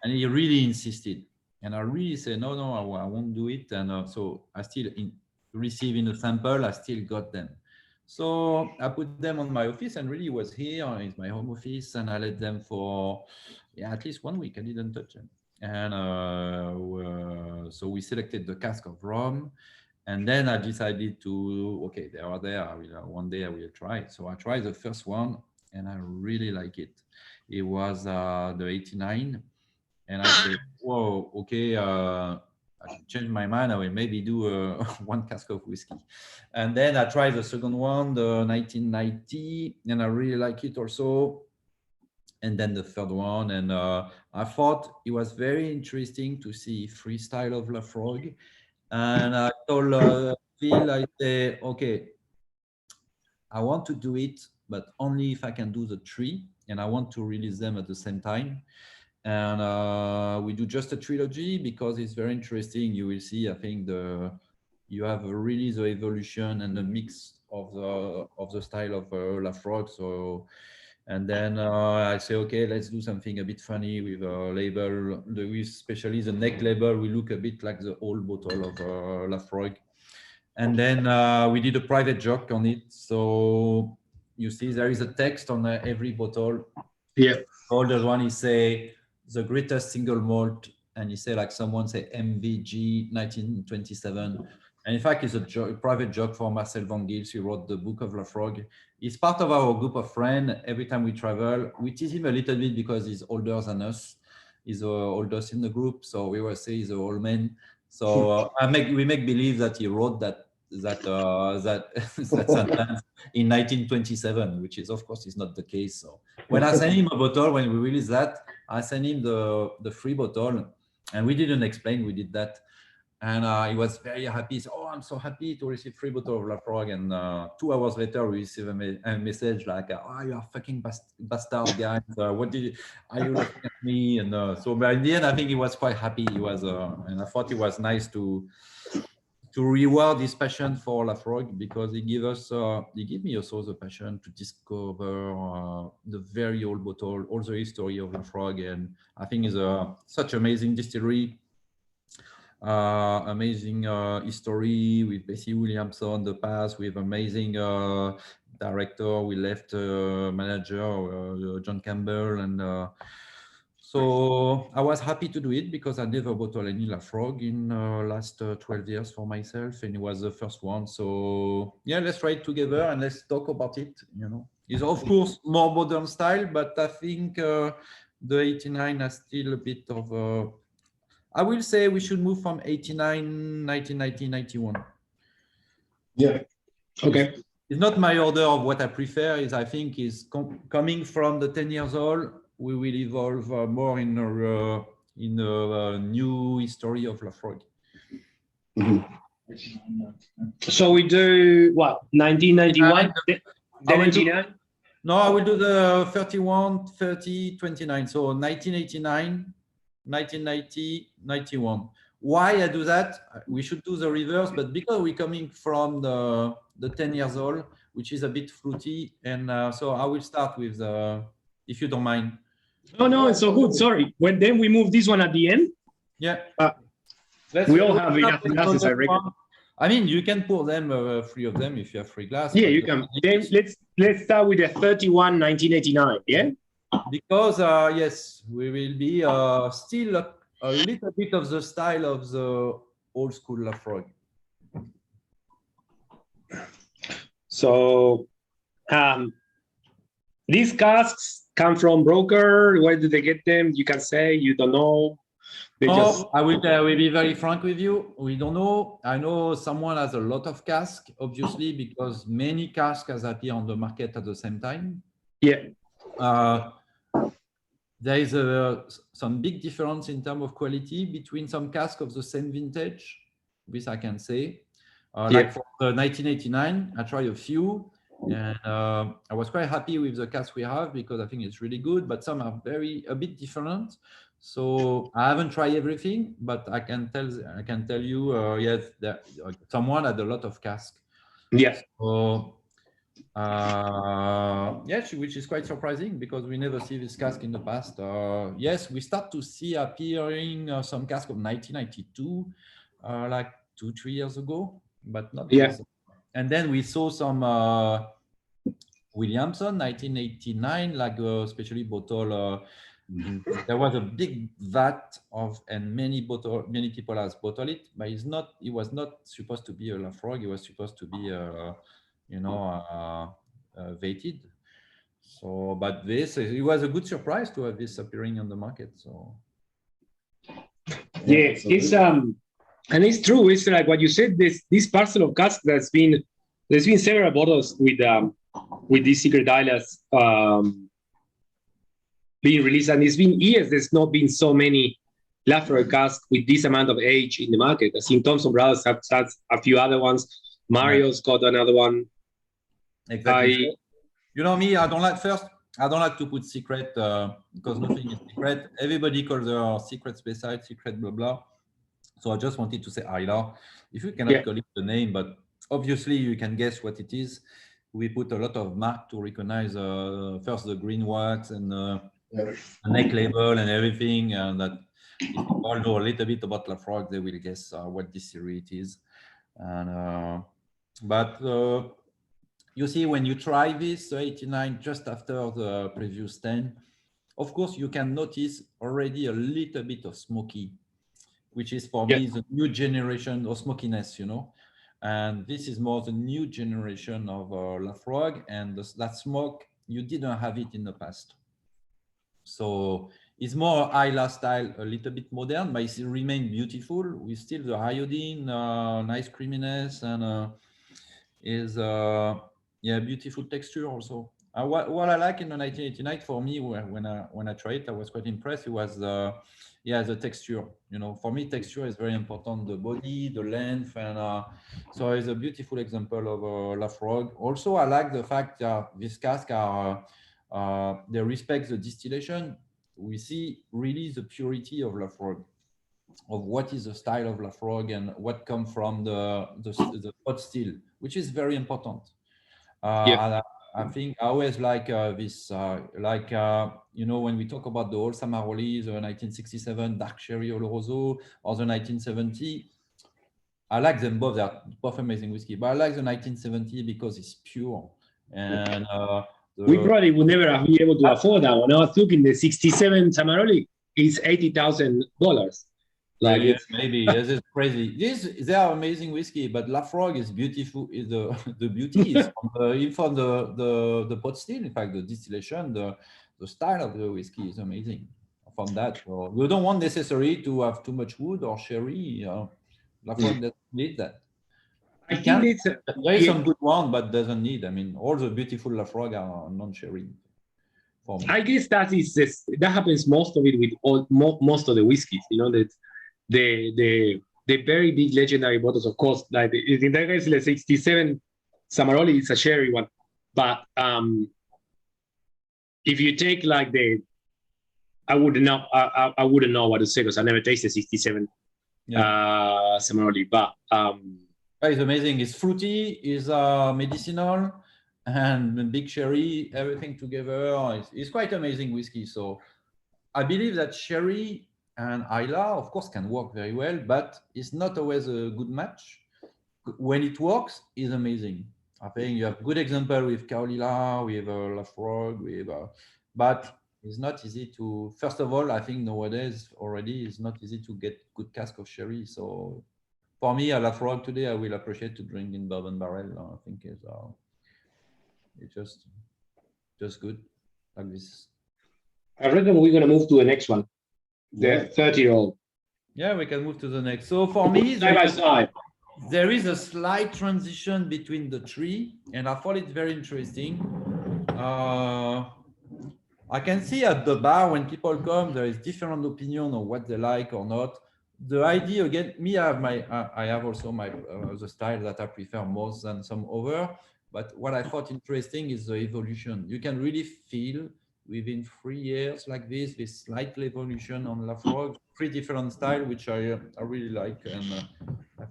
and he really insisted. And I really said, no, I won't do it. And so I still receiving a sample. I still got them. So I put them on my office, and really was here in my home office, and I let them for at least 1 week. I didn't touch them. And so we selected the cask of rum, and then I decided to, okay, they are there. One day I will try. So I tried the first one, and I really like it. It was the 89, and I said, whoa, okay, I changed my mind. I will maybe do 1 cask of whiskey. And then I tried the second one, the 1990, and I really like it also. And then the third one, and I thought it was very interesting to see freestyle of Laphroaig. And I told Phil, I say, okay, I want to do it, but only if I can do the 3, and I want to release them at the same time. And we do just a trilogy because it's very interesting. You will see, I think you have really the evolution and the mix of the style of Laphroaig. So. And then I say, okay, let's do something a bit funny with a label. Especially the neck label, we look a bit like the old bottle of Laphroaig. And then we did a private joke on it. So you see there is a text on every bottle. Yeah. Older one, he say, the greatest single malt. And he say, like someone say, MVG 1927. And in fact, it's a private joke for Marcel Van Gils. He wrote the book of Laphroaig. He's part of our group of friends. Every time we travel, we tease him a little bit because he's older than us. he's the oldest in the group, so we will say he's the old man. So we make believe that he wrote that sentence in 1927, which is of course is not the case. So when I sent him a bottle, when we released that, I sent him the free bottle, and we didn't explain we did that. And he was very happy. He said, "Oh, I'm so happy to receive free bottle of Laphroaig." And 2 hours later, we received a message like, "Oh, you are fucking bastard guys. Are you looking at me?" And so, but in the end, I think he was quite happy. He was, and I thought it was nice to reward his passion for Laphroaig, because he gave me also the passion to discover the very old bottle, all the history of Laphroaig. And I think it's such amazing distillery. Amazing history with Bessie Williamson, the past, with amazing director. We left manager John Campbell, and so I was happy to do it because I never bottled any Laphroaig in last 12 years for myself, and it was the first one. So yeah, let's try it together and let's talk about it. You know, it's of course more modern style, but I think the 89 has still a bit of I will say we should move from 89, 1990, 91. Yeah. Okay. It's not my order of what I prefer. Is I think is coming from the 10 years old, we will evolve more in a new history of Laphroaig. So we do what? 1991, then 89. No, I will do the 31, 30, 29. So 1989. 1990, 91. Why I do that? We should do the reverse, but because we're coming from the 10 years old, which is a bit fruity, and so I will start with the, if you don't mind. No, it's so good. Sorry. Then we move this one at the end. Yeah. We all have enough glasses, I reckon. I mean, you can pour them, 3 of them, if you have 3 glasses. Yeah, you can. Then let's start with the 31, 1989. Yeah. Because yes, we will be still a little bit of the style of the old school Laphroaig. So these casks come from broker. Where do they get them? You can say you don't know. I will be very frank with you. We don't know. I know someone has a lot of cask, obviously, because many casks has appeared on the market at the same time. Yeah. There is some big difference in terms of quality between some casks of the same vintage, this I can say. Like for 1989, I tried a few, and I was quite happy with the cask we have because I think it's really good, but some are a bit different. So I haven't tried everything, but I can tell you, yes, that someone had a lot of cask. Yes. So, yes, which is quite surprising because we never see this cask in the past. Yes, we start to see appearing some cask of 1992, like 2-3 years ago, but not. Yeah. And then we saw some Williamson 1989, like especially bottle. There was a big vat and many people has bottled it, but it was not supposed to be a Laphroaig. It was supposed to be weighted. So, but it was a good surprise to have this appearing on the market. So yeah, it's and it's true. It's like what you said. This parcel of cask there's been several bottles with these secret islands being released, and it's been years. There's not been so many Laphroaig casks with this amount of age in the market. I think Thompson Brothers have a few other ones. Mario's got another one. Exactly. You know me, I don't like to put secret because nothing is secret. Everybody calls their secret special, secret blah blah. So I just wanted to say Isla. If you cannot call it the name, but obviously you can guess what it is. We put a lot of mark to recognize first the green wax and the neck label and everything, and that if you all know a little bit about Laphroaig, they will guess what distillery it is. And but you see, when you try this 89 just after the previous 10, of course you can notice already a little bit of smoky, which is for me the new generation of smokiness, you know. And this is more the new generation of Laphroaig, and that smoke, you didn't have it in the past. So It's more Isla style, a little bit modern, but it remains beautiful with still the iodine, nice creaminess, and is beautiful texture also. What I like in the 1989 for me when I tried it, I was quite impressed. It was the texture. For me, texture is very important. The body, the length, and so it's a beautiful example of Laphroaig. Also, I like the fact that these casks are they respect the distillation. We see really the purity of Laphroaig, of what is the style of Laphroaig and what comes from the pot still, which is very important. And I think I always like this, when we talk about the old Samaroli, the 1967 dark sherry Oloroso, or the 1970, I like them both. They're both amazing whiskey, but I like the 1970 because it's pure. And we probably would never have been able to afford that one. I was looking, the 67 Samaroli is $80,000. Like maybe this is crazy. They are amazing whiskey, but Laphroaig is beautiful. The beauty is from the pot still. In fact, the distillation, the style of the whiskey is amazing. From that, so you don't want necessarily to have too much wood or sherry. Laphroaig doesn't need that. I think there is some good one, but doesn't need. I mean, all the beautiful Laphroaig are non-sherry. I guess that happens most of it with most of the whiskeys. That the very big legendary bottles, of course, like in that case, the 67 Samaroli is a sherry one, but if you take like I wouldn't know what to say because I never tasted 67 Samaroli, but it's amazing. It's fruity, it's medicinal, and big sherry, everything together. It's quite amazing whiskey. So I believe that sherry and Isla, of course, can work very well, but it's not always a good match. When it works, it's amazing. I think you have good example with Kaolila, with Laphroaig, but it's not easy to. First of all, I think nowadays already it's not easy to get good cask of sherry. So for me, a Laphroaig today, I will appreciate to drink in bourbon barrel. I think it's just good like this. I reckon we're gonna move to the next one. The 30-year-old. Yeah, we can move to the next. So for me, side by side, there is a slight transition between the three, and I thought it very interesting. I can see at the bar when people come, there is different opinion on what they like or not. The idea again, I have also my the style that I prefer more than some other. But what I thought interesting is the evolution. You can really feel within 3 years like this slight evolution on Laphroaig, 3 different styles, which I really like, and I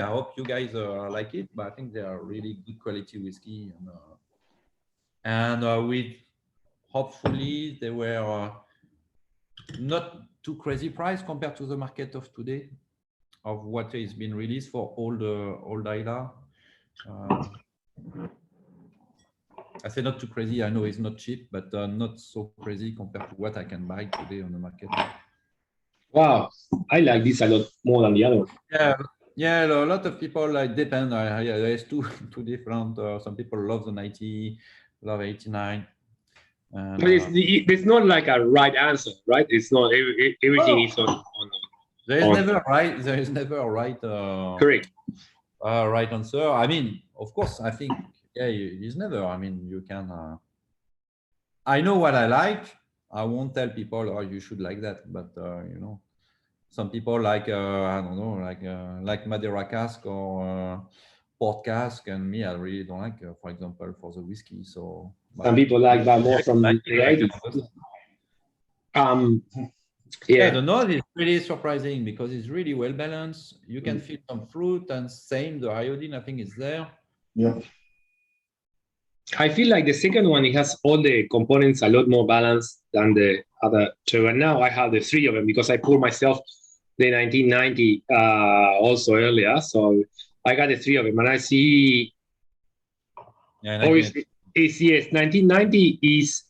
hope you guys like it, but I think they are really good quality whiskey, and with hopefully they were not too crazy price compared to the market of today of what is being released for Auld Alliance. I say not too crazy. I know it's not cheap, but not so crazy compared to what I can buy today on the market. Wow, I like this a lot more than the other one. Yeah. A lot of people depend. There's two different. Some people love the 90, love 89. And, but there's not like a right answer, right? It's not everything is on. There is never a right. Correct. Right answer. I mean, of course, I think. Yeah, it's never. I mean, you can. I know what I like. I won't tell people, "Oh, you should like that." But some people like I don't know, like Madeira cask or port cask, and me, I really don't like. For example, for the whiskey. So some people like that more from the 80s. Yeah, the nose is really surprising because it's really well balanced. You can feel some fruit, and same the iodine. I think is there. Yeah. I feel like the second one, it has all the components a lot more balanced than the other two. And now I have the 3 of them because I poured myself the 1990 also earlier. So I got the 3 of them. And I see, obviously, 1990 is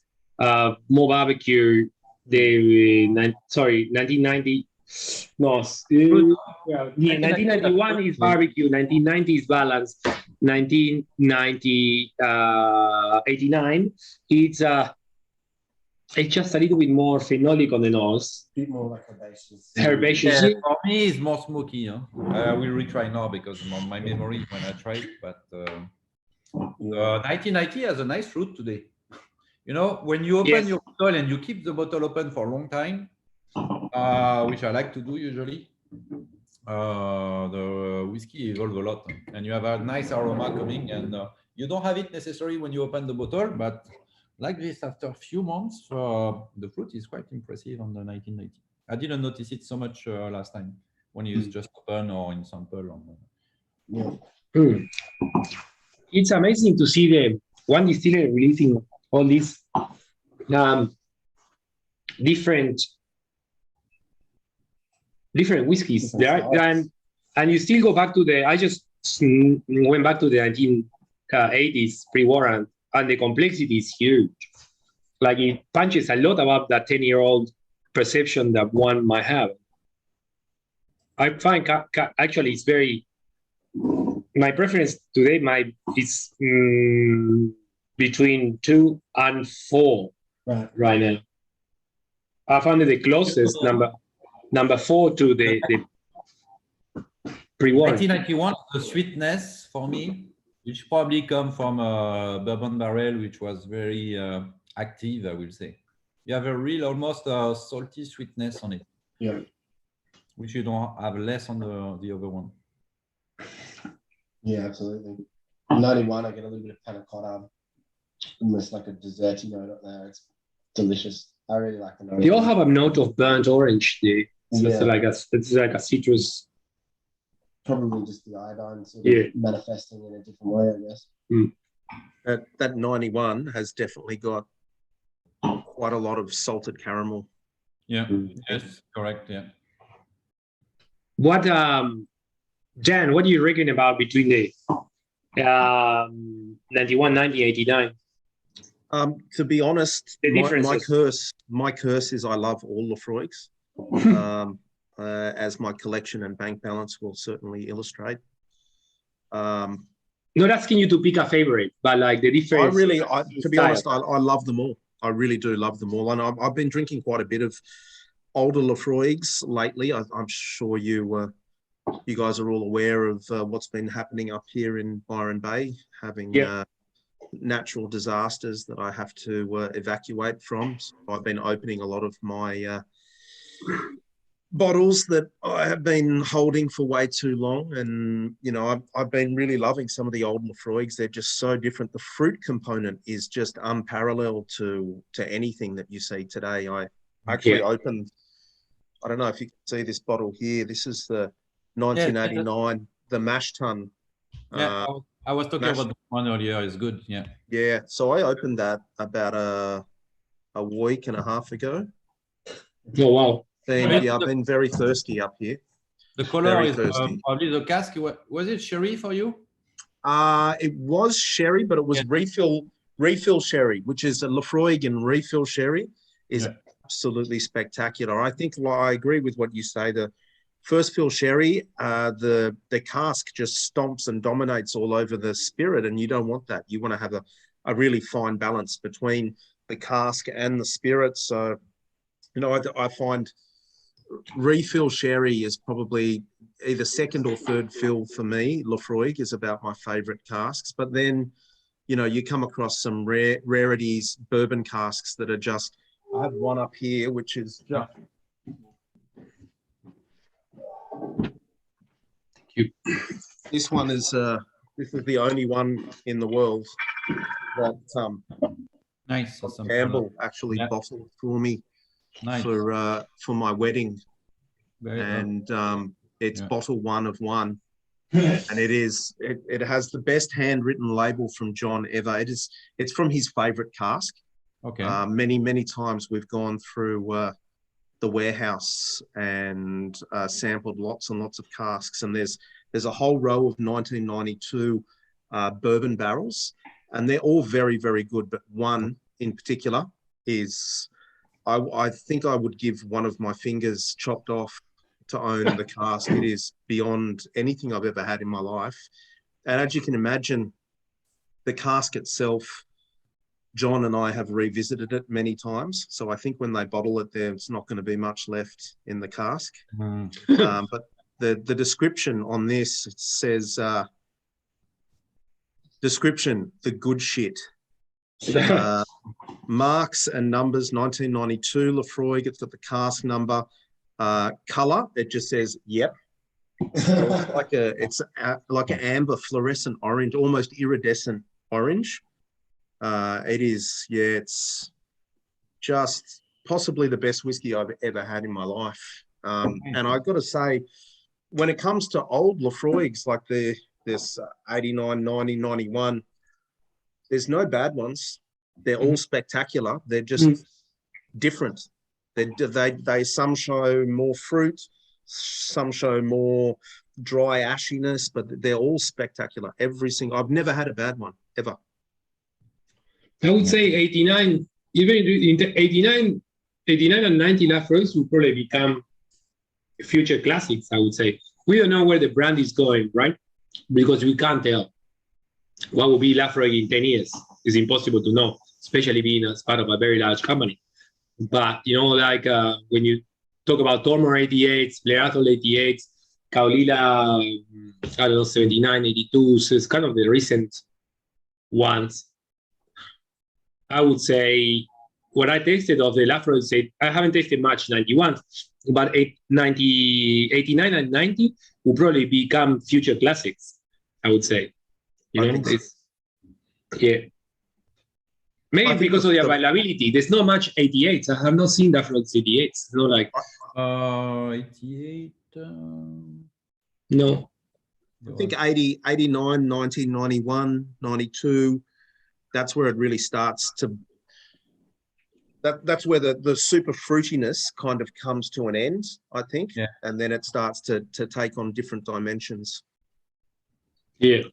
more barbecue. 1990. No, 1991 is barbecue, 1990 is balance, 1990, 89, it's It's just a little bit more phenolic on the nose. Bit more like herbaceous. Herbaceous. Yeah, for me, it's more smoky. Huh? I will retry now because of my memory when I tried. But 1990 has a nice fruit today. You know, when you open your bottle and you keep the bottle open for a long time, which I like to do usually, the whiskey evolves a lot, and you have a nice aroma coming. And you don't have it necessarily when you open the bottle, but like this, after a few months, the fruit is quite impressive on the 1990. I didn't notice it so much last time when it's just open or in sample. It's amazing to see the one distillery releasing all these different whiskeys. And you still go back to I just went back to the 1980s pre-warrant, and the complexity is huge. Like it punches a lot above that 10-year-old perception that one might have. I find actually it's very. My preference today is between 2 and 4 right now. I found the closest number 4 to the pre-warrant. 1991, the sweetness for me, which probably come from a bourbon barrel, which was very active, I will say. You have a real, almost salty sweetness on it. Yeah. Which you don't have less on the other one. Yeah, absolutely. 91, I get a little bit of panna cotta, almost like a desserty note up there. It's delicious. I really like the note. They all have a note of burnt orange there. So it's like a citrus. Probably just the iodine sort of manifesting in a different way, I guess. That 91 has definitely got quite a lot of salted caramel. Yeah, yes, correct, yeah. What, Jan, what do you reckon about between the 91, 90, 89? To be honest, my curse is I love all Laphroaigs, as my collection and bank balance will certainly illustrate. Not asking you to pick a favorite, but like the difference. To be honest, I love them all. I really do love them all. And I've been drinking quite a bit of older Laphroaigs lately. I'm sure you guys are all aware of what's been happening up here in Byron Bay, having natural disasters that I have to evacuate from. So I've been opening a lot of my bottles that I have been holding for way too long. And, you know, I've been really loving some of the old Laphroaigs. They're just so different. The fruit component is just unparalleled to anything that you see today. I actually opened, I don't know if you can see this bottle here. This is the 1989, the mash tun. I was talking about the one earlier. It's good. Yeah. Yeah. So I opened that about a week and a half ago. Oh, wow. I've been very thirsty up here. The color is probably the cask. Was it sherry for you? It was sherry, but it was refill sherry, which is a Laphroaig and refill sherry is absolutely spectacular. I think I agree with what you say. The first fill sherry, the cask just stomps and dominates all over the spirit, and you don't want that. You want to have a really fine balance between the cask and the spirit. So, you know, I find refill sherry is probably either second or third fill for me. Laphroaig is about my favorite casks. But then, you know, you come across some rarities, bourbon casks that are just, I have one up here, which is just. Thank you. This one is, this is the only one in the world that nice. Campbell actually bottled for me. Nice. For my wedding. It's bottle 1 of 1. And it has the best handwritten label from John ever. It's from his favorite cask. Okay. Many times we've gone through the warehouse and sampled lots and lots of casks, and there's a whole row of 1992 bourbon barrels, and they're all very good, but one in particular is I think I would give one of my fingers chopped off to own the cask. It is beyond anything I've ever had in my life. And as you can imagine, the cask itself John and I have revisited it many times. So I think when they bottle it, there's not going to be much left in the cask. But the description on this, it says, description, the good shit. Marks and numbers, 1992, Laphroaig, it's got the cask number. Color, it just says, yep. It's like an amber fluorescent orange, almost iridescent orange. It is, yeah, it's just possibly the best whiskey I've ever had in my life. And I've got to say, when it comes to old Laphroaigs, like this 89, 90, 91, there's no bad ones. They're all spectacular. They're just different. They some show more fruit, some show more dry ashiness, but they're all spectacular. Every single. I've never had a bad one ever. I would say 89, even in the 89 and 90 Laphroaigs will probably become future classics. I would say we don't know where the brand is going, right? Because we can't tell what will be Laphroaig in 10 years. It's impossible to know, especially being as part of a very large company. But, you know, like when you talk about Tormore 88s, Blair Athol 88s, Kaolila, I don't know, 79, 82, so it's kind of the recent ones. I would say what I tasted of the Laphroaig, I haven't tasted much 91, but 89 and 90 will probably become future classics, I would say. You know, yeah. Maybe because of the availability. There's not much 88s. I have not seen Laphroaig 88s. It's not like 88. No. I think 80, 89, 90, 91, 92. That's where it really starts to. That's where the super fruitiness kind of comes to an end, I think, and then it starts to take on different dimensions. Yeah.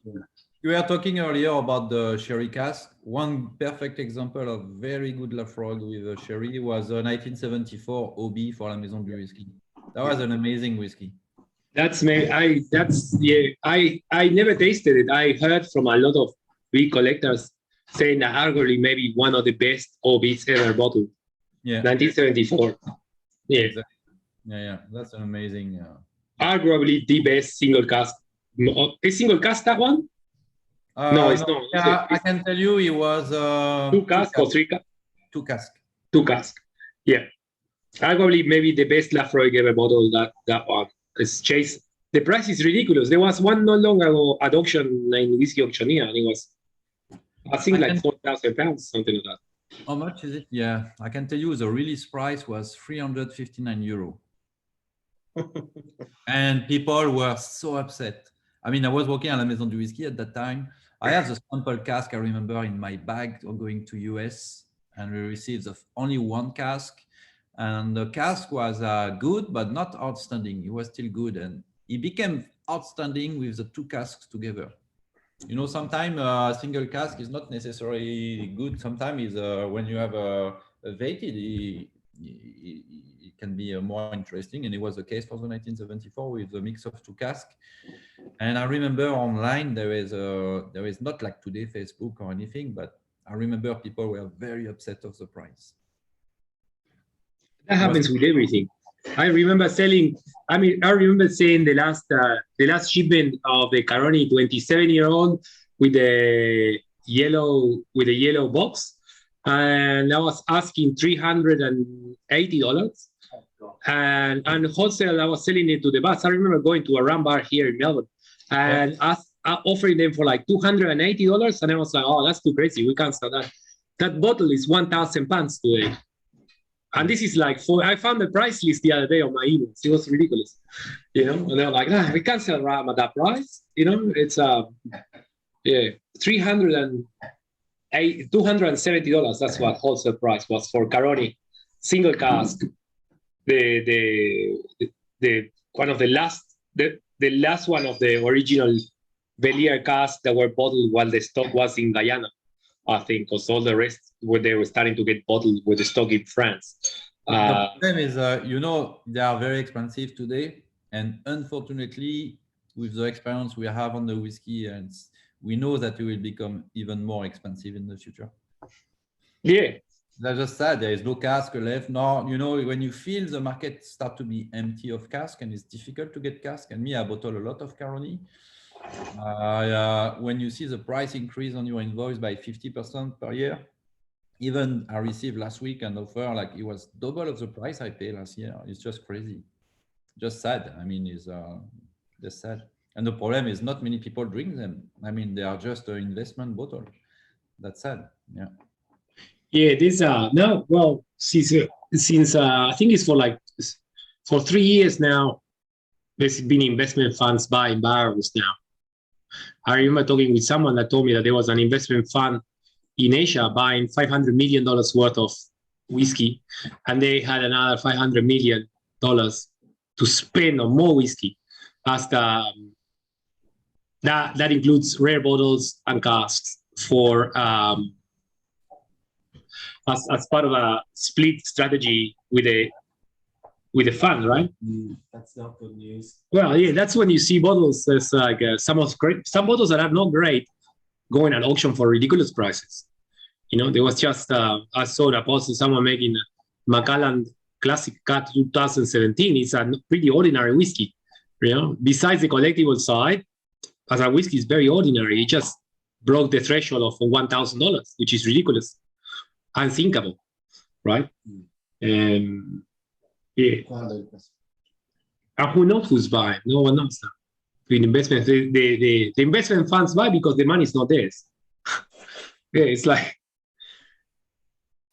You were talking earlier about the sherry cask. One perfect example of very good Laphroaig with a sherry was a 1974 OB for La Maison du Whisky. That was an amazing whiskey. I never tasted it. I heard from a lot of big collectors saying that arguably maybe one of the best OBs ever bottled. Yeah. 1974. Yeah. Exactly. Yeah. That's an amazing. Arguably the best single cask. Is single cask that one? No, it's not. Yeah, I can tell you it was two cask or three cask? Two cask. Two cask. Yeah. Arguably maybe the best Laphroaig ever bottled, that one. It's Chase. The price is ridiculous. There was one not long ago at auction in Whisky Auctioneer, and it was, I think, like £4,000, something like that. How much is it? Yeah, I can tell you the release price was €359. And people were so upset. I mean, I was working at La Maison du Whisky at that time. I have the sample cask, I remember, in my bag going to US, and we received only one cask. And the cask was good, but not outstanding. It was still good. And it became outstanding with the two casks together. You know, sometimes a single cask is not necessarily good. Sometimes when you have a vapid, it can be more interesting. And it was the case for the 1974 with a mix of two casks. And I remember online, there is not like today Facebook or anything, but I remember people were very upset of the price. That happens with everything. I remember saying the last shipment of the Caroni 27-year-old with the yellow box, and I was asking $380, and wholesale I was selling it to the bus. I remember going to a rum bar here in Melbourne and offering them for like $280, and I was like, oh, that's too crazy. We can't sell that. That bottle is £1,000 today. And this is like, I found the price list the other day on my emails. It was ridiculous, you know. And they're like, we can't sell rum at that price, you know. It's $270. That's what wholesale price was for Caroni, single cask. The one of the last one of the original Bellier casks that were bottled while the stock was in Guyana, I think, because all the rest they were starting to get bottled with the stock in France. The problem is, you know, they are very expensive today, and unfortunately, with the experience we have on the whiskey, and we know that it will become even more expensive in the future. Yeah. That's just sad. There is no cask left. No, you know, when you feel the market start to be empty of cask and it's difficult to get cask, and me, I bottle a lot of Caroni. When you see the price increase on your invoice by 50% per year, even I received last week an offer like it was double of the price I paid last year. It's just crazy, just sad. I mean, it's just sad. And the problem is not many people drink them. I mean, they are just an investment bottle. That's sad. Yeah. Yeah, this no, well, since I think it's for 3 years now, there's been investment funds buying barrels now. I remember talking with someone that told me that there was an investment fund in Asia buying $500 million worth of whiskey, and they had another $500 million to spend on more whiskey. As that includes rare bottles and casks for as part of a split strategy with the fund, right? That's not good news. Well, yeah, that's when you see bottles. There's like some bottles that are not great going at auction for ridiculous prices. You know, there was just I saw a post of someone making Macallan Classic Cut 2017. It's a pretty ordinary whiskey. You know, besides the collectible side, as a whiskey is very ordinary. It just broke the threshold of $1,000, which is ridiculous, unthinkable, right? And yeah. And who knows who's buying? No one knows that. The investment funds buy because the money is not theirs. Yeah, it's like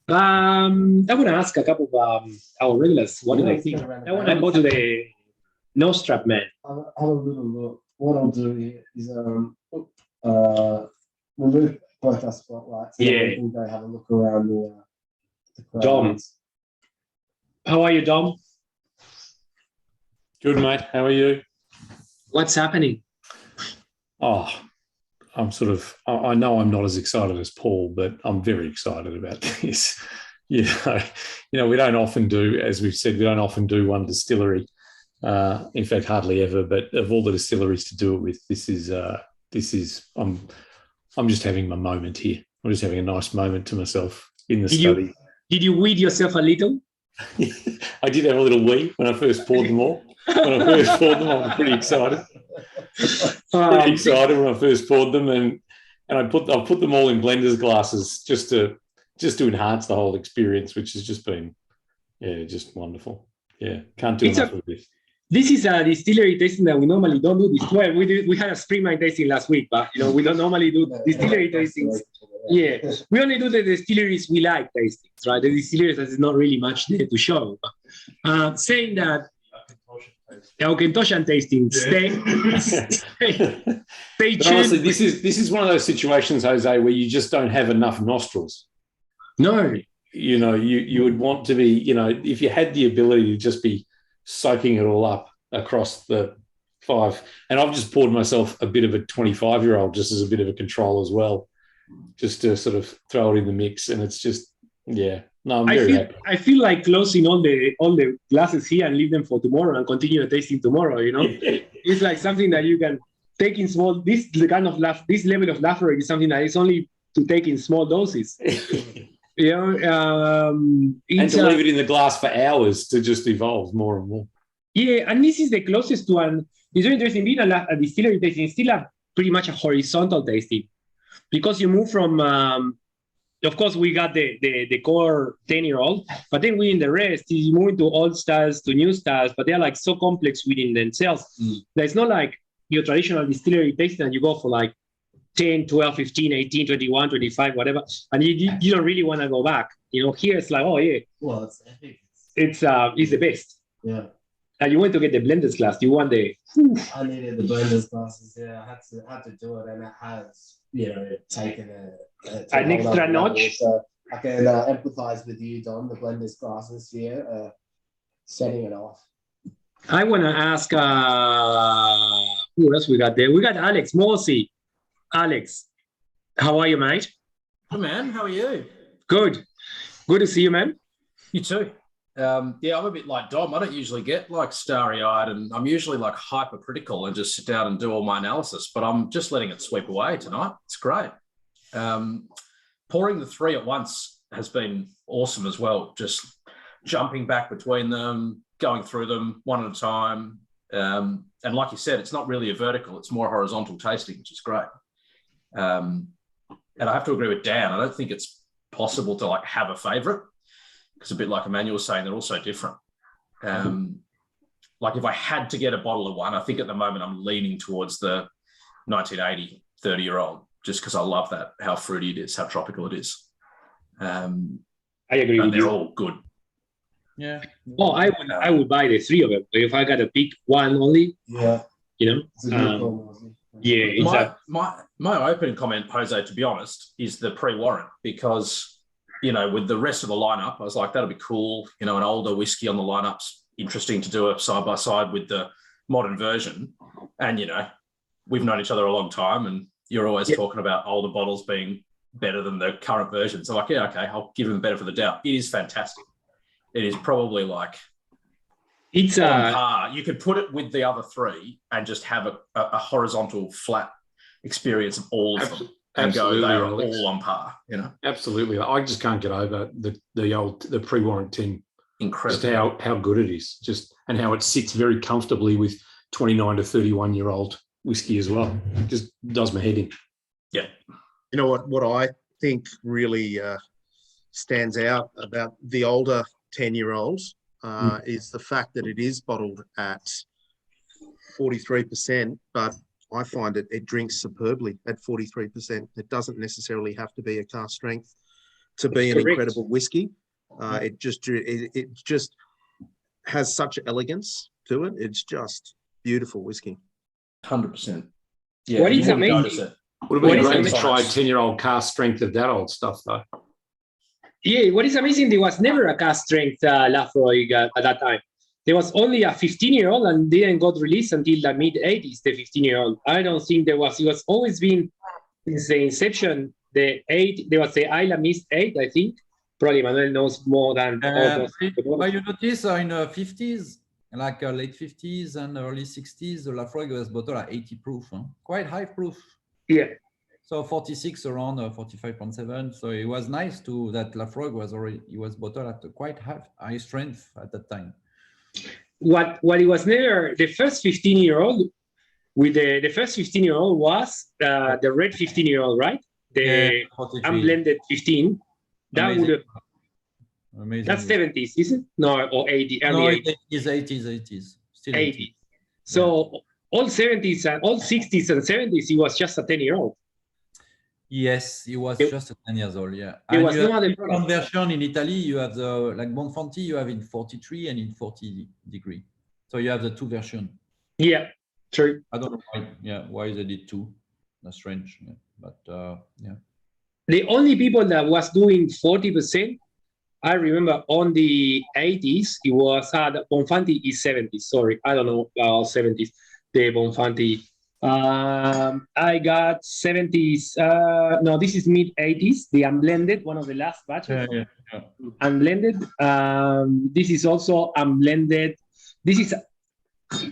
I want to ask a couple of our regulars. What do they think? I want to go to the Nostrap man. I'll have a little look. What I'll do here is remove both our spotlights. And Yeah. we can go have a look around the crowd. Dom. How are you, Dom? Good, mate. How are you? What's happening? Oh, I know I'm not as excited as Paul, but I'm very excited about this. You know, we don't often do, as we've said, we don't often do one distillery. In fact, hardly ever. But of all the distilleries to do it with, this is. I'm just having my moment here. I'm just having a nice moment to myself in the study. Did you weed yourself a little? I did have a little wee when I first poured them all. When I first poured them, I was pretty excited. Pretty excited when I first poured them, and I put them all in blenders glasses just to enhance the whole experience, which has just been, just wonderful. Yeah, can't do enough of this. This is a distillery tasting that we normally don't do. This well, we had a spring wine tasting last week, but we don't normally do distillery tastings. Yeah, we only do the distilleries we like tastings, right? The distilleries there's not really much there to show. Saying that, Auchentoshan tasting, stay tuned. Honestly, this is one of those situations, Jose, where you just don't have enough nostrils. No, you would want to be, if you had the ability to just be soaking it all up across the 5. And I've just poured myself a bit of a 25-year-old just as a bit of a control as well, just to sort of throw it in the mix. And it's just, I'm very happy. I feel like closing all the glasses here and leave them for tomorrow and continue the tasting tomorrow. It's like something that you can take in small. This level of Laphroaig is something that is only to take in small doses. And to leave it in the glass for hours to just evolve more and more. Yeah, and this is the closest to it's very interesting. Being a distillery tasting is still pretty much a horizontal tasting, because you move from. Of course, we got the core 10-year-old, but then within the rest, you move into old styles to new styles, but they're like so complex within themselves. That it's not like your traditional distillery tasting and you go for like 10, 12, 15, 18, 21, 25, whatever. And you don't really want to go back. Here it's like, oh, yeah. Well, it's epic. It's the best. Yeah. And you want to get the blenders glass. You want the... I needed the blenders glasses. Yeah, I had to do it. And it has, taken an extra notch. So I can empathize with you, Don, the blenders glasses here, setting it off. I want to ask, who else we got there? We got Alex Morsey. Alex, how are you, mate? Good, man. How are you? Good. Good to see you, man. You too. I'm a bit like Dom. I don't usually get like starry-eyed, and I'm usually like hypercritical and just sit down and do all my analysis, but I'm just letting it sweep away tonight. It's great. Pouring the 3 at once has been awesome as well. Just jumping back between them, going through them one at a time. And like you said, it's not really a vertical, it's more horizontal tasting, which is great. And I have to agree with Dan. I don't think it's possible to like have a favorite, because a bit like Emmanuel was saying, they're all so different. Like if I had to get a bottle of one, I think at the moment I'm leaning towards the 1980 30-year-old, just because I love that, how fruity it is, how tropical it is. I agree with they're you. all good. Yeah. Oh, I would buy the three of them. If I got to pick one only, Yeah. you know. It's a good call, wasn't it? Yeah, exactly. My opening comment, Jose, to be honest, is the pre-warrant, because, you know, with the rest of the lineup, I was like, that'll be cool. You know, an older whiskey on the lineup's interesting to do it side by side with the modern version. And, you know, we've known each other a long time, and you're always talking about older bottles being better than the current version. So like, yeah, okay, I'll give them the benefit of the doubt. It is fantastic. It is probably like It's on par. You could put it with the other three and just have a horizontal flat experience of all of them and absolutely, go, they are Alex. all on par, you know? Absolutely. I just can't get over the pre-warrant 10. Incredible. Just how good it is, just and how it sits very comfortably with 29 to 31-year-old whiskey as well. It just does my head in. Yeah. You know what I think really stands out about the older 10-year-olds is the fact that it is bottled at 43%, but I find it drinks superbly at 43%. It doesn't necessarily have to be a cask strength to be an incredible whiskey. It just has such elegance to it. It's just beautiful whiskey. 100%. Yeah. What is you wouldn't amazing- notice it. Would have been What is great to amazing- try 10-year-old cask strength of that old stuff, though. Yeah, what is amazing, there was never a cask strength Laphroaig at that time. There was only a 15-year-old and didn't got released until the mid-80s, the 15-year-old. I don't think there was. It was always been, since the inception, there was the Isla Mist 8, I think. Probably Emmanuel knows more than all those. But you notice in the 50s, like late 50s and early 60s, the Laphroaig was bottled at 80 proof, quite high proof. Yeah. So 46 around 45.7. So it was nice that Laphroaig was bottled at a quite high strength at that time. What it was never, the first 15-year-old, with the first 15-year-old was the red 15-year-old, right? The 43. unblended 15. That Amazing. would have, Amazing. that's 70s, isn't it? No, or 80, No, early 80s, 80s. Still 80s. So all 70s and all 60s and 70s, he was just a 10-year-old. Yes, he was just 10 years old, yeah. There And was you no have other different product. version in Italy. You have the, like Bonfanti, you have in 43 and in 40 degree. So you have the two versions. Yeah, true. I don't know why they did two. That's strange. Yeah. But yeah. The only people that was doing 40%, I remember on the 80s, it was the Bonfanti is 70s. Sorry, I don't know about 70s. The Bonfanti. I got 70s. No, this is mid 80s. The unblended, one of the last batches. Yeah. Unblended. This is also unblended. This is a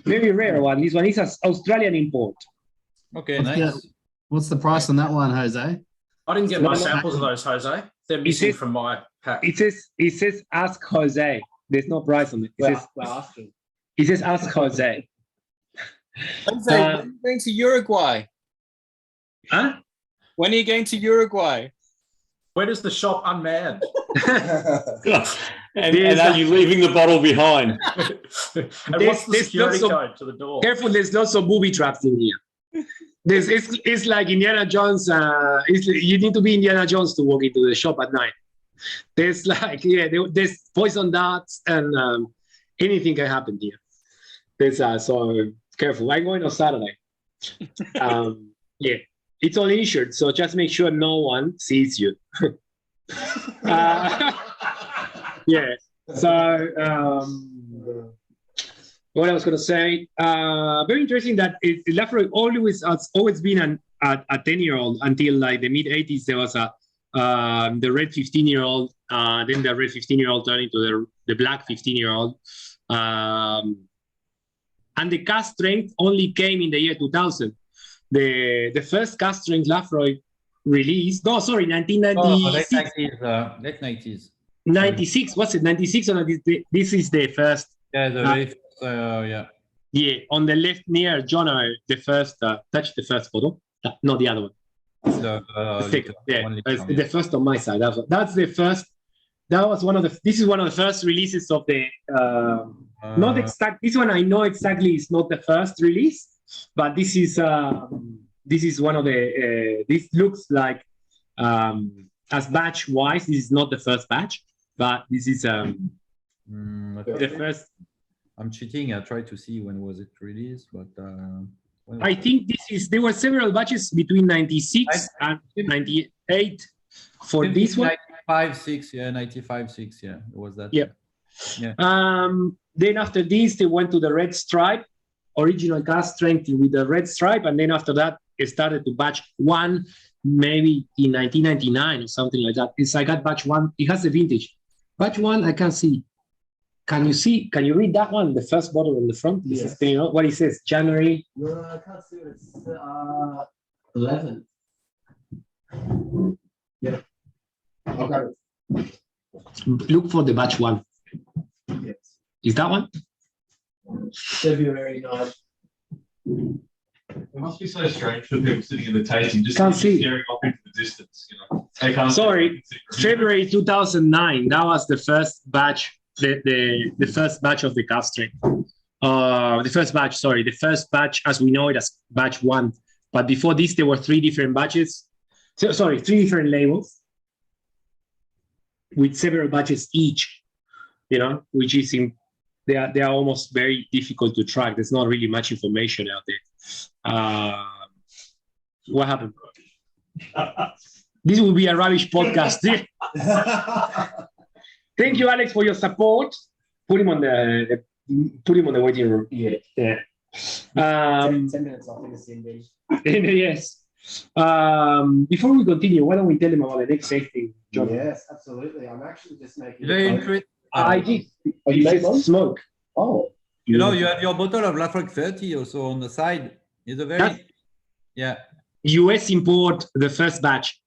very rare one. This one is an Australian import. Okay, nice. What's the price on that one, Jose? I didn't get my samples of those, Jose. They're missing from my pack. It says ask Jose. There's no price on it. It says ask Jose. Jose, when are you going to Uruguay? Huh? When are you going to Uruguay? Where does the shop unmanned? And are you leaving the bottle behind? And what's the security code to the door? Careful, there's lots of booby traps in here. It's like Indiana Jones. You need to be Indiana Jones to walk into the shop at night. There's there's poison darts and anything can happen here. There's so careful. I'm going on Saturday. It's all insured, so just make sure no one sees you. So what I was going to say, very interesting that Laphroaig has always been a 10-year-old until like the mid 80s. There was the red 15-year-old, then the red 15-year-old turned into the black 15-year-old. And the cask strength only came in the year 2000. The first cask strength Laphroaig release. No, sorry, late 1996. 90s. Late 90s. 96. What's it? 96 or 96? This is the first. Yeah, the very first, yeah. Yeah, on the left near John, the first touch the first photo. No, the other one. The, Second, yeah, one it's liter, the first on my side. That's the first. That was one of the. This is one of the first releases of the. Not exact. This one I know exactly is not the first release, but this is one of the. This looks like as batch wise. This is not the first batch, but this is the first. I'm cheating. I tried to see when was it released, but I think this is. There were several batches between 96 and 98 for this one. 95.6, yeah, 95.6, yeah, it was that. Yeah. Yeah. Then after this, they went to the red stripe, original cask strength with the red stripe, and then after that, it started to batch one, maybe in 1999 or something like that. It's I got batch one. It has the vintage. Batch one, I can't see. Can you see? Can you read that one? The first bottle on the front. This is, you know what it says. January. No, I can't see what it's 11. Yeah. Okay. Look for the batch one. Yes. Is that one? February 9th. It must be so strange for people sitting in the tasting, just Can't see. staring off into the distance. You know, they can't. Sorry, February 2009. That was the first batch. The first batch of the cask strength. The first batch. Sorry, the first batch as we know it as batch one. But before this, there were three different batches. So, sorry, three different labels with several batches each. You know, which is they are almost very difficult to track. There's not really much information out there. What happened? This will be a rubbish podcast. Thank you, Alex, for your support. Put him on the waiting room. Yeah. 10 minutes off in the Cindy. Yes. Before we continue, why don't we tell them about the next thing, John? Yes, absolutely. I'm actually just making. Very interesting. I did. Oh, you made one? Smoke. Oh. You know, you have your bottle of Laphroaig 30 also on the side. It's a very, yeah. US import, the first batch.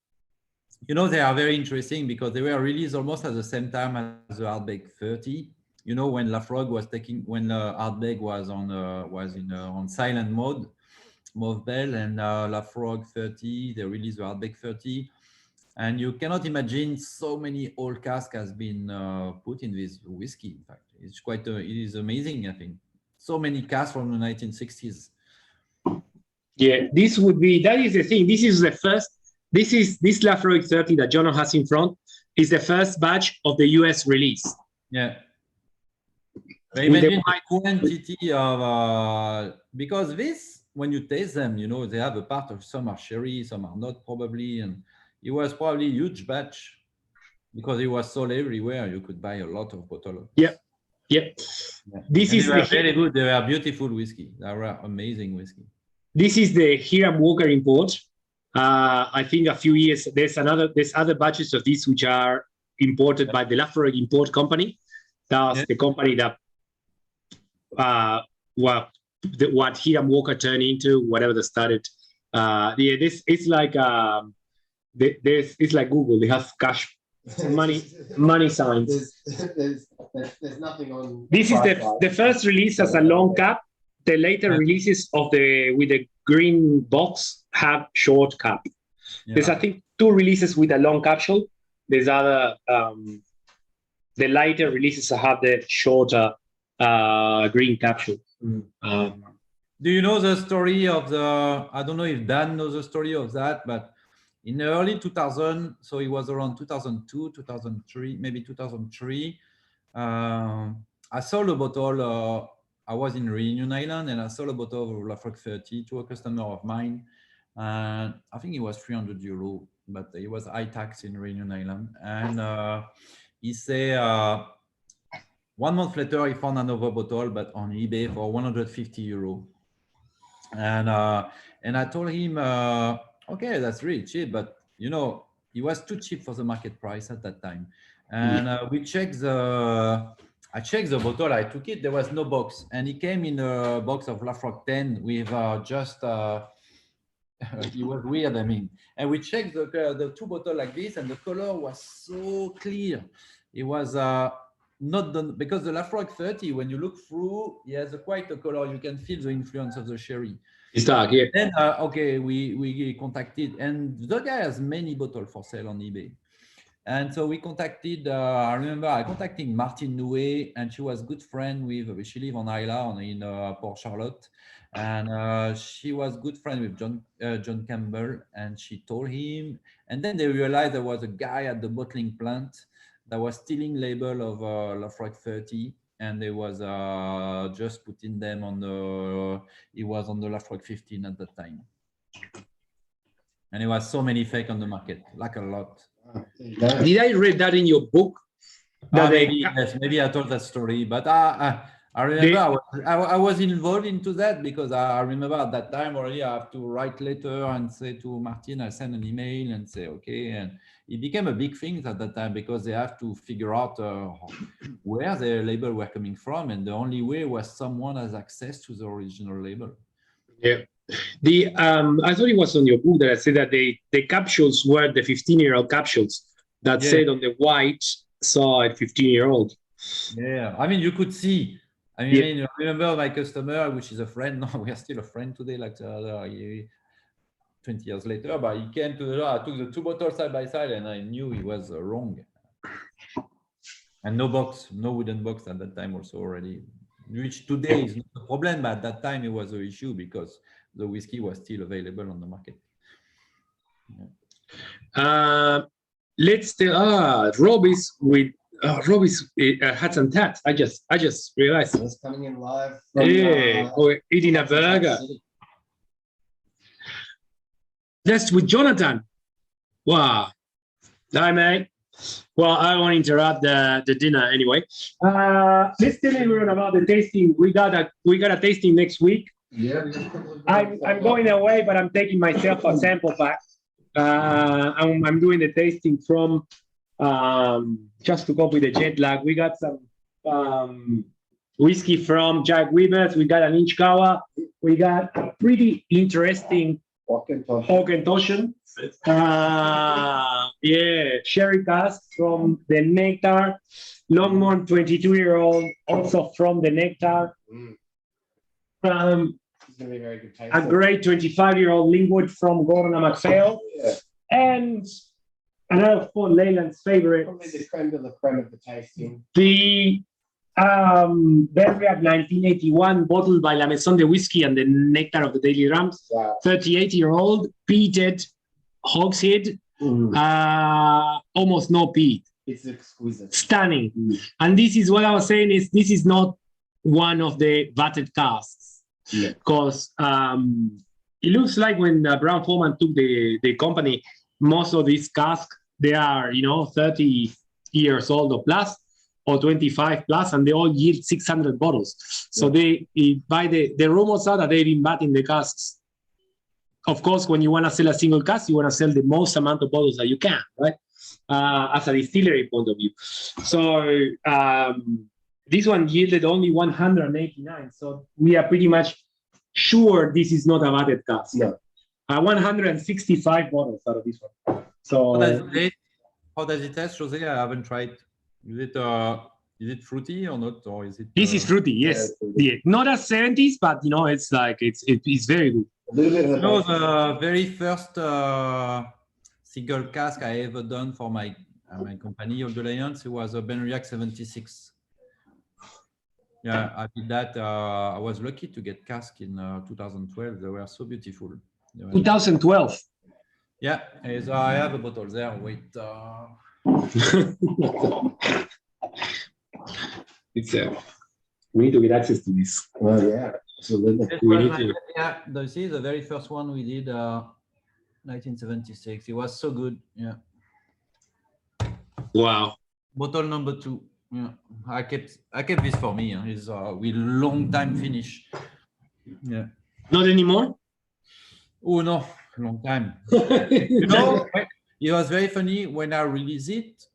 You know, they are very interesting because they were released almost at the same time as the Ardbeg 30. You know, when Laphroaig was when Ardbeg was on silent mode, Movebell, and Laphroaig 30, they released the Ardbeg 30. And you cannot imagine so many old casks has been put in this whiskey. In fact, it's quite, it is amazing, I think. So many casks from the 1960s. Yeah, that is the thing. This is the first, this Laphroaig 30 that John has in front is the first batch of the US release. Yeah. But imagine the quantity of, because this, when you taste them, you know, they have a part of some are sherry, some are not probably, and it was probably a huge batch because it was sold everywhere. You could buy a lot of bottles. Yep. Yep. Yeah. This is very good. They were beautiful whiskey. They were amazing whiskey. This is the Hiram Walker import. I think a few years, there's other batches of these which are imported by the Laphroaig Import Company. That's the company that, what Hiram Walker turned into, whatever they started. This it's like it's like Google. They have cash money signs. There's nothing on. This is the first release as a long cap. The later releases of with the green box have short cap. Yeah. There's I think 2 releases with a long capsule. There's other the lighter releases have the shorter green capsule. Do you know the story of the? I don't know if Dan knows the story of that, but in the early 2000, so it was around 2002, 2003, maybe 2003. I sold a bottle. I was in Reunion Island and I sold a bottle of Laphroaig 30 to a customer of mine. And I think it was €300, but it was high tax in Reunion Island. And he said 1 month later, he found another bottle, but on eBay for €150. And I told him, okay, that's really cheap, but you know, it was too cheap for the market price at that time. And we checked I checked the bottle, I took it, there was no box. And it came in a box of Laphroaig 10 with just It was weird. I mean, and we checked the two bottles like this, and the color was so clear. It was not done because the Laphroaig 30. When you look through, it has quite a color. You can feel the influence of the sherry. It's dark, yeah. Then okay, we contacted, and the guy has many bottles for sale on eBay. And so we contacted, I remember I contacted Martine Nouet, and she was good friend with, she lived on Isla in Port Charlotte. And she was good friend with John Campbell, and she told him, and then they realized there was a guy at the bottling plant that was stealing label of Laphroaig 30, and they was just putting them on the, it was on the Laphroaig 15 at that time. And it was so many fake on the market, like a lot. Did I read that in your book? That Maybe, yes, maybe I told that story, but I remember I was involved into that because I remember at that time already I have to write letter and say to Martin, I send an email and say, okay. And it became a big thing at that time because they have to figure out where the label were coming from. And the only way was someone has access to the original label. Yeah. I thought it was on your book that I said that the capsules were the 15-year-old capsules that said on the white side 15-year-old. Yeah, I mean, you could see. I mean, I remember my customer, which is a friend. No, we are still a friend today, like 20 years later. But he came to the door. I took the two bottles side by side, and I knew he was wrong. And no box, no wooden box at that time also already, which today is not a problem, but at that time it was an issue because the whiskey was still available on the market. Yeah. Let's tell. Rob is with. Rob is hats and tats. I just realized. It's coming in live. Or eating a burger. That's with Jonathan. Wow. Hi, mate. Well, I won't interrupt the dinner anyway. Let's tell everyone about the tasting. We got a tasting next week. Yeah. I'm going away, but I'm taking myself a sample pack. I'm doing the tasting from just to cope with the jet lag. We got some whiskey from Jack Weavers. We got an Inchkawa. We got a pretty interesting Hawkentoshan. Sherry cask from the Nectar. Longmorn 22-year-old, also from the Nectar. It's gonna be very good taste. A great 25-year-old Lingwood from Gordon and MacPhail. Yeah. And another for Leyland's favorite. Probably the creme de la creme of the tasting. The Berriac 1981, bottled by La Maison de Whisky and the Nectar of the Daily Rams. Wow. 38-year-old, peated, hogshead, almost no peat. It's exquisite. Stunning. And this is what I was saying is this is not one of the vatted casks. Because it looks like when Brown Foreman took the company, most of these casks, they are, 30 years old or plus, or 25 plus, and they all yield 600 bottles. So by the rumors are that they've been batting the casks. Of course, when you want to sell a single cask, you want to sell the most amount of bottles that you can, right? As a distillery point of view. So this one yielded only 189. So we are pretty much sure this is not a vatted cask. No. 165 bottles out of this one. So how does it taste, Jose? I haven't tried. Is it fruity or not, or is it? This is fruity, yes. Yeah. Not as 70s, but it's like it's very good. The very first single cask I ever done for my company, Auld Alliance, it was a Benriac 76. Yeah, I did that. I was lucky to get cask in 2012. They were so beautiful. 2012. Yeah, I have a bottle there. Wait. We need to get access to this. Well, yeah, absolutely. Yeah, this is the very first one we did, 1976. It was so good. Yeah. Wow. Bottle number 2. Yeah, I kept this for me. It's with long time finish. Yeah. Not anymore. Oh no, long time. It was very funny when I released it.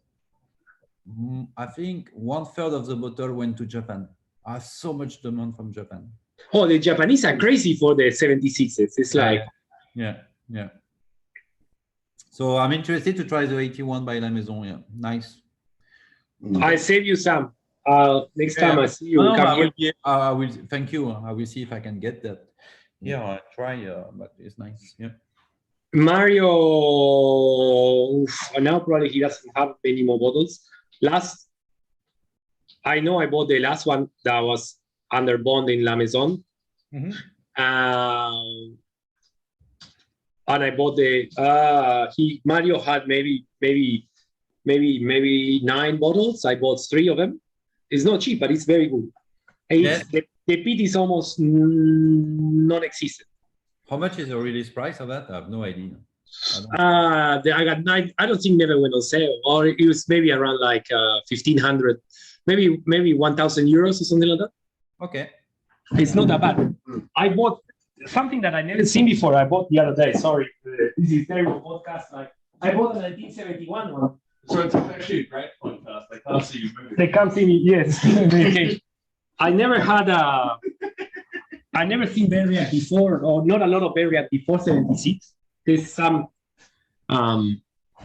I think 1/3 of the bottle went to Japan. I have so much demand from Japan. Oh, the Japanese are crazy for the 76s. It's like, yeah. Yeah. So I'm interested to try the 81 by La Maison. Yeah, nice. I'll save you some. Next time I see you, No, come I here. will, I will. Thank you. I will see if I can get that. Yeah, I'll try. But it's nice. Yeah. Mario, now probably he doesn't have many more bottles. I know I bought the last one that was under bond in La Maison. Mm-hmm. And I bought Mario had maybe 9 bottles. I bought 3 of them. It's not cheap, but it's very good. Yes. The pit is almost non-existent. How much is the release price of that? I have no idea. I got 9. I don't think never went on sale, or it was maybe around like 1,500, maybe 1,000 euros or something like that. Okay. It's not that bad. I bought something that I never seen before. I bought the other day. Sorry, this is terrible podcast. Like I bought a 1971 one. So it's actually a great podcast. They can't see you moving. They can't see me. Yes. I never seen Berriac before, or not a lot of Berriac before 76. There's some,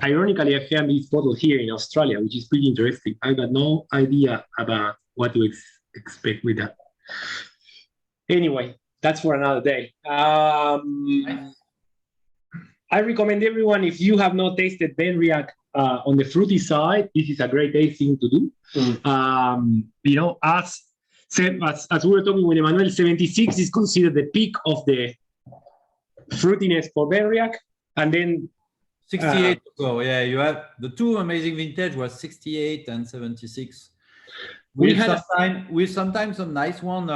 ironically, I have this bottle here in Australia, which is pretty interesting. I got no idea about what to expect with that. Anyway, that's for another day. I recommend everyone, if you have not tasted Berriac on the fruity side, this is a great tasting to do. You know, as we were talking with Emmanuel, 76 is considered the peak of the fruitiness for Berriac, and then 68. So yeah, you have the 2 amazing vintage was 68 and 76. We sometimes some nice one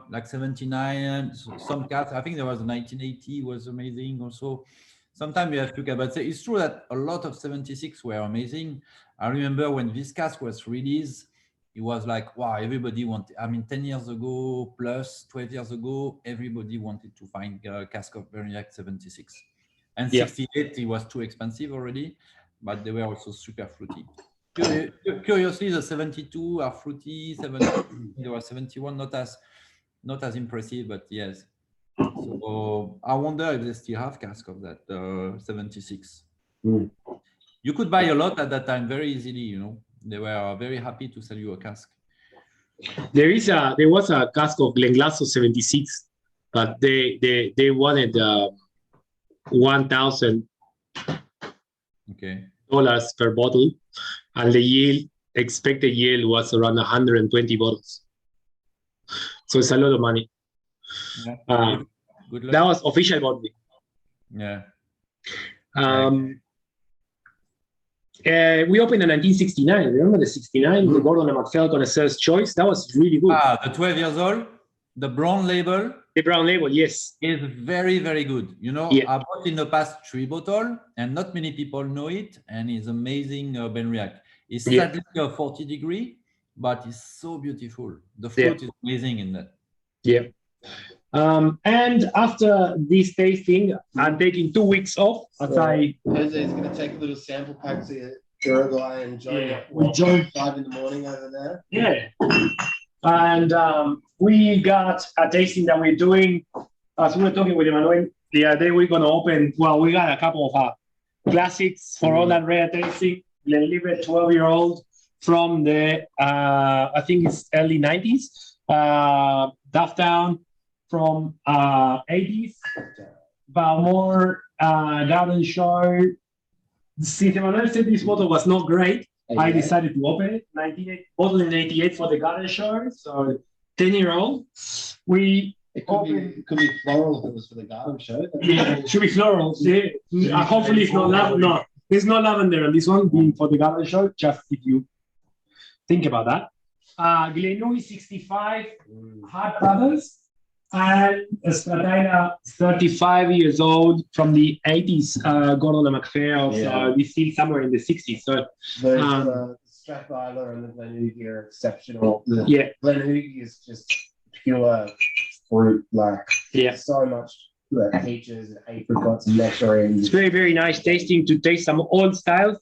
like 79. Some cats. I think there was a 1980 was amazing also. Sometimes you have to get, but it's true that a lot of 76 were amazing. I remember when this cask was released, it was like, wow, everybody wanted, 10 years ago plus 12 years ago, everybody wanted to find a cask of Berriac 76. And 68, it was too expensive already, but they were also super fruity. Curiously, the 72 are fruity, there was 71, not as impressive, but yes. So I wonder if they still have cask of that 76. You could buy a lot at that time very easily, you know. They were very happy to sell you a cask. There was a cask of Glenglassaugh 76, but they wanted $1,000 per bottle, and the expected yield was around 120 bottles. So it's a lot of money. Yeah. Good luck. That was official bottling. Yeah. We opened in 1969. Remember the 69? The Gordon and MacPhail Connoisseur's Choice? That was really good. The 12 years old, the brown label. The brown label, yes. Is very, very good. You know, I bought in the past 3 bottles, and not many people know it, and it's amazing Berriac. It's sadly 40 degree, but it's so beautiful. The fruit is amazing in that. Yeah. And after this tasting, I'm taking 2 weeks off. Jose is going to take a little sample pack to Uruguay and join 5 in the morning over there. Yeah. And we got a tasting that we're doing. As we were talking with Emmanuel the other day, we're going to open, we got a couple of classics for all that rare tasting. Glenlivet 12-year-old from the, I think it's early 90s. Dufftown from 80s. Balmore, Garden Show. Since Emmanuel said this bottle was not great, I decided to open it. Bottle in 88 for the Garden Show. So 10-year-old. It could be floral if it was for the Garden Show. Yeah, it should be floral. Yeah. Hopefully it's not lavender. No, there's no lavender on this one being for the Garden Show, just if you think about that. Glenouille 65, Hart Brothers, and Spadina 35 years old from the 80s, Gordon and MacPhail. So we see somewhere in the 60s. So the Strathmore and the Glenouille are exceptional. Glenouille is just pure fruit, so much peaches and apricots and nectarines. It's very, very nice tasting to taste some old styles.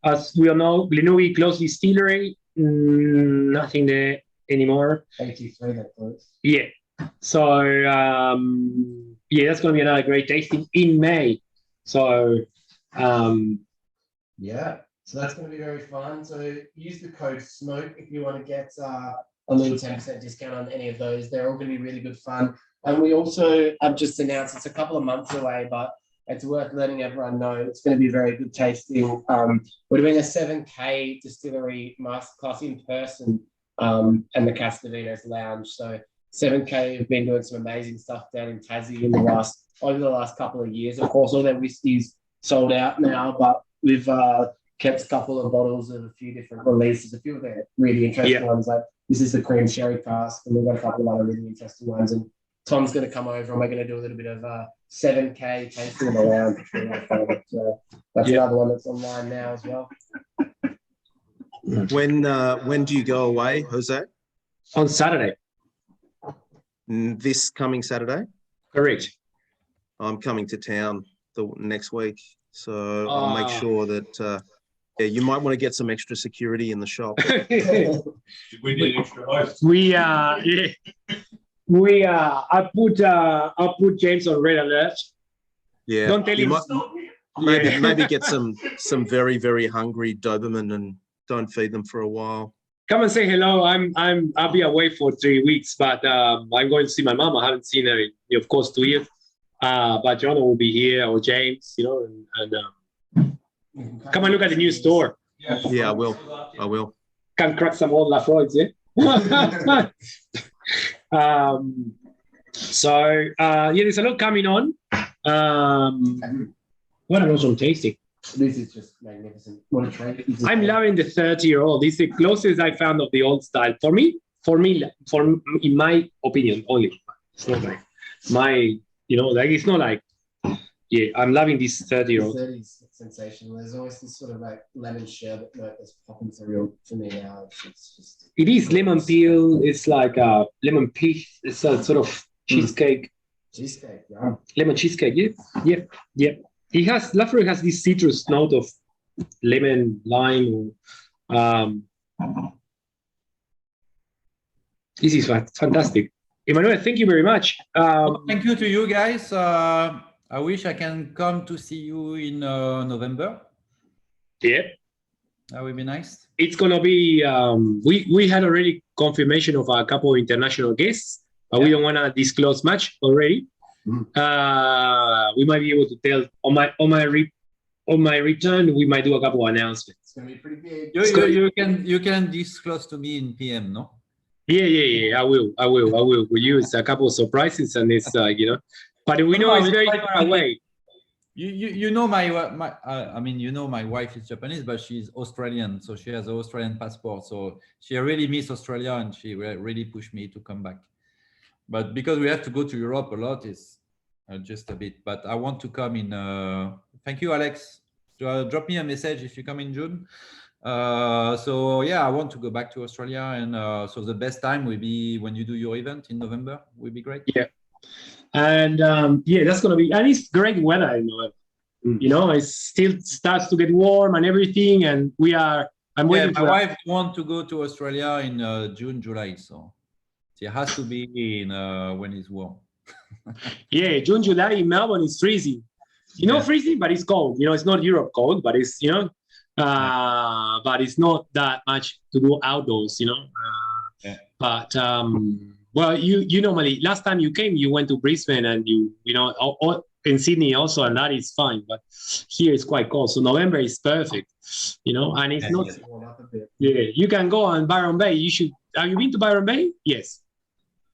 As we all know, Glenouille closed distillery, nothing there anymore. 83 that closed. Yeah. So that's going to be another great tasting in May. So, yeah, so that's going to be very fun. So use the code SMOKE if you want to get a little 10% discount on any of those. They're all going to be really good fun. And we also have just announced it's a couple of months away, but it's worth letting everyone know it's going to be very good tasting. We're doing a 7K distillery masterclass in person and the Casa Vinos Lounge. So 7K have been doing some amazing stuff down in Tassie over the last couple of years. Of course, all their whiskies sold out now, but we've kept a couple of bottles of a few different releases, a few of their really interesting ones. Like this is the cream sherry cask, and we've got a couple of other really interesting ones. And Tom's going to come over and we're going to do a little bit of 7K tasting in the lounge. That's another one that's online now as well. When do you go away, Jose? on Saturday. This coming Saturday? Correct. I'm coming to town the next week, so I'll make sure that you might want to get some extra security in the shop. We need extra hosts. I'll put James on red alert. Yeah, Don't tell him. Maybe get some very, very hungry Doberman and don't feed them for a while. Come and say hello. I'll be away for 3 weeks, but I'm going to see my mom. I haven't seen her in, of course, 2 years. But John will be here, or James, and come and look at the new store. Yeah, I will. Can crack some old Laphroaigs, yeah? So there's a lot coming on. What an awesome tasting. This is just magnificent. What a treat. I'm loving the 30-year-old. This is the closest I found of the old style. For me, in my opinion, only. It's not like my, it's not like, I'm loving this 30-year-old. 30's sensational. There's always this sort of like lemon sherbet note that's popping through for me now. It's just. It is lemon peel. It's like a lemon peel. It's a sort of cheesecake. Cheesecake, yeah. Lemon cheesecake, yeah. Laphroaig has this citrus note of lemon, lime. This is fantastic. Emmanuel, thank you very much. Thank you to you guys. I wish I can come to see you in November. Yeah. That would be nice. It's going to be, we had already confirmation of a couple of international guests, but we don't want to disclose much already. We might be able to tell on my return. We might do a couple of announcements. It's gonna be pretty big. You can disclose to me in PM, no? Yeah. I will. We use a couple of surprises, and it's but we know it's very far away. My wife is Japanese, but she's Australian, so she has an Australian passport. So she really misses Australia, and she really pushed me to come back. But because we have to go to Europe a lot, it's just a bit. But I want to come in. Thank you, Alex. Drop me a message if you come in June. I want to go back to Australia, and so the best time will be when you do your event in November. Will be great. Yeah, and that's gonna be, and it's great weather in November. It still starts to get warm and everything, and I'm waiting. My wife wants to go to Australia in June, July, so. It has to be in when it's warm. June, July in Melbourne is freezing. Freezing, but it's cold. It's not Europe cold, but it's but it's not that much to do outdoors. But you normally, last time you came, you went to Brisbane, and in Sydney also, and that is fine. But here it's quite cold, so November is perfect. And it's not. You can go on Byron Bay. You should. Have you been to Byron Bay? Yes.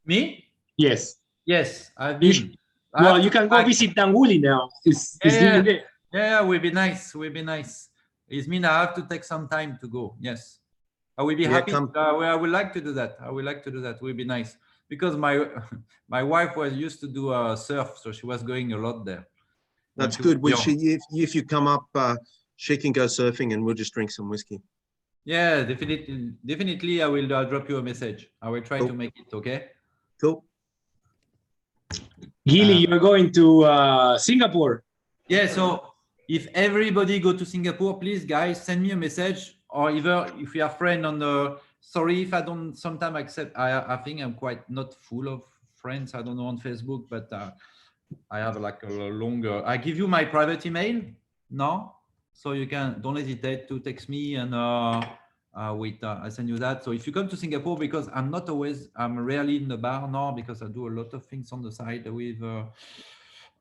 Me? Yes. Yes, I've been. You can go visit Tanguli now. Yeah, will be nice. It means I have to take some time to go. Yes. I will be happy. I would like to do that. It will be nice. Because my wife was used to do surf, so she was going a lot there. That's good. If you come up, she can go surfing, and we'll just drink some whiskey. Yeah, definitely. I will drop you a message. I will try to make it. Okay. Cool. Gilly, you're going to Singapore. Yeah. So if everybody go to Singapore, please, guys, send me a message, or either if you are friend on the. Sorry if I don't sometimes accept. I think I'm quite not full of friends. I don't know on Facebook, but I have like a longer. I give you my private email now, so you can don't hesitate to text me and wait. I send you that. So if you come to Singapore, because I'm rarely in the bar now because I do a lot of things on the side with.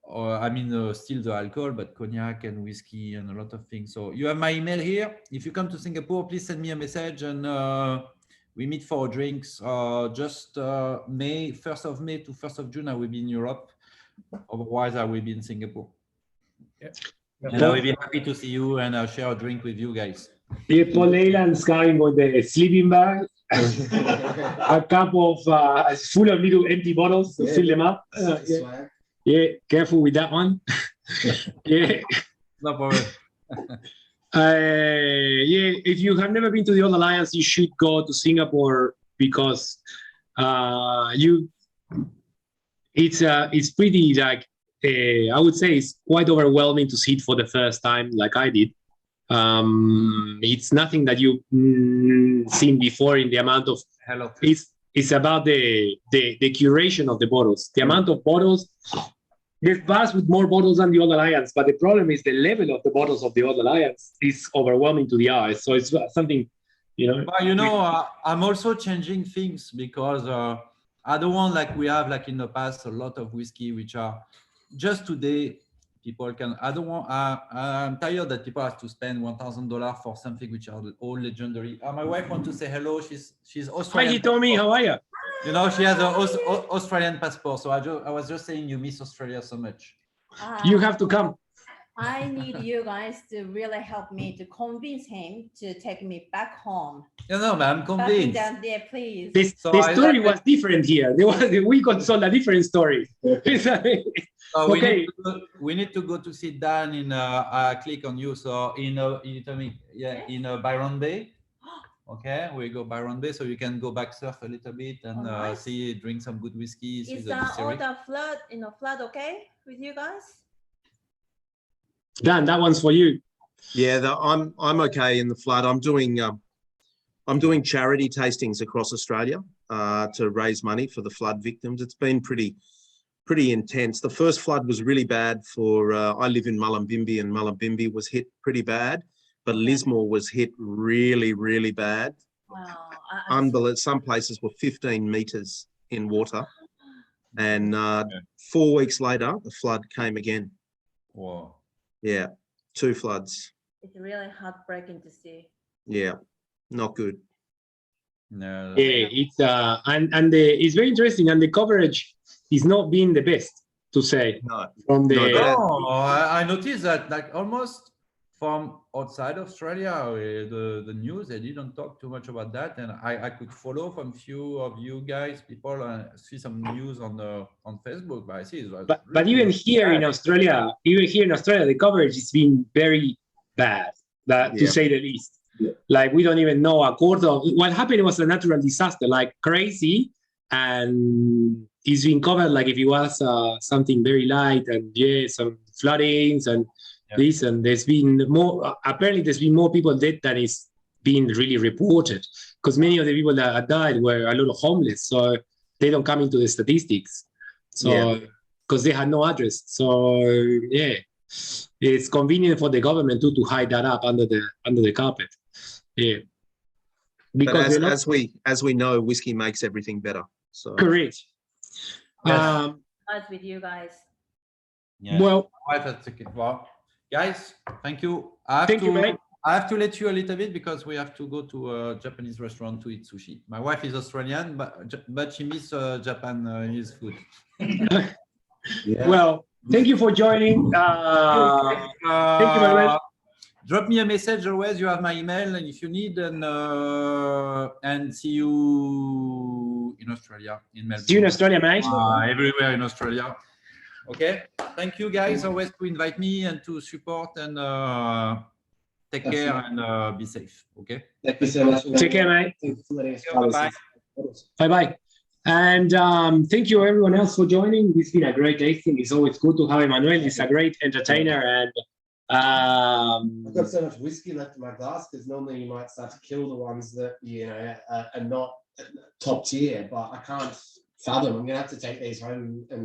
Still the alcohol, but cognac and whiskey and a lot of things. So you have my email here. If you come to Singapore, please send me a message and we meet for drinks. May 1st of May to 1st of June, I will be in Europe. Otherwise, I will be in Singapore. Yeah. And I will be happy to see you and share a drink with you guys. Yeah, Paul Leyland's coming with the sleeping bag, a cup of full of little empty bottles to fill them up. Yeah, careful with that one. Yeah. No problem. If you have never been to the Auld Alliance, you should go to Singapore because it's pretty like I would say it's quite overwhelming to see it for the first time, like I did. It's nothing that you've seen before in the amount of. Hello. It's about the curation of the bottles, the amount of bottles. There's bars with more bottles than the Auld Alliance, but the problem is the level of the bottles of the Auld Alliance is overwhelming to the eyes. So it's something, I'm also changing things because I don't want like we have like in the past a lot of whiskey which are just today people can. I don't want. I'm tired that people have to spend $1,000 for something which are all legendary. My wife wants to say hello. She's Australian. Hi, Tommy. How are you? You know, she has an Australian passport. So I was just saying you miss Australia so much. You have to come. I need you guys to really help me to convince him to take me back home. Man, I'm convinced. Down there, please. The story was different here. We got told a different story. Okay. We need to go to sit down in. Click on you. So in Byron Bay. Okay, we go Byron Bay, so you can go back surf a little bit and drink some good whiskey. Is all the flood okay with you guys? Dan, that one's for you. Yeah, I'm okay in the flood. I'm doing charity tastings across Australia to raise money for the flood victims. It's been pretty intense. The first flood was really bad for. I live in Mullumbimby, and Mullumbimby was hit pretty bad. But Lismore was hit really, really bad. Wow. Unbelievable. Some places were 15 meters in water. And 4 weeks later, the flood came again. Wow. Yeah, 2 floods. It's really heartbreaking to see. Yeah, not good. No. Yeah, it's it's very interesting, and the coverage is not being the best, to say. No. I noticed that like almost from outside Australia, the news, they didn't talk too much about that, and I could follow from few of you guys, people, see some news on Facebook, but I see but even here in Australia, the coverage has been very bad, to say the least. Yeah. Like we don't even know a quarter of what happened. Was a natural disaster, like crazy, and it's been covered like if it was something very light, and some floodings and. This, and there's been more. Apparently, there's been more people dead than is being really reported. Because many of the people that died were a lot of homeless, so they don't come into the statistics. So because they had no address. So it's convenient for the government to hide that up under the carpet. Yeah. Because as we know, whiskey makes everything better. So correct. With you guys. Yeah. Well. Guys, thank you. Thank you, mate. I have to let you a little bit because we have to go to a Japanese restaurant to eat sushi. My wife is Australian, but she misses Japanese food. Well, thank you for joining. Thank you very much. Drop me a message always. You have my email, and if you need, and see you in Australia, in Melbourne. See you in Australia, mate. Everywhere in Australia. Okay, thank you guys always to invite me and to support and take care and be safe. Okay. Thank you so much. Take care, mate. Bye. Bye. And thank you everyone else for joining. It's been a great tasting. It's always good to have Emmanuel. He's a great entertainer, and I've got so much whiskey left in my glass because normally you might start to kill the ones that are not top tier, but I can't fathom. I'm gonna have to take these home and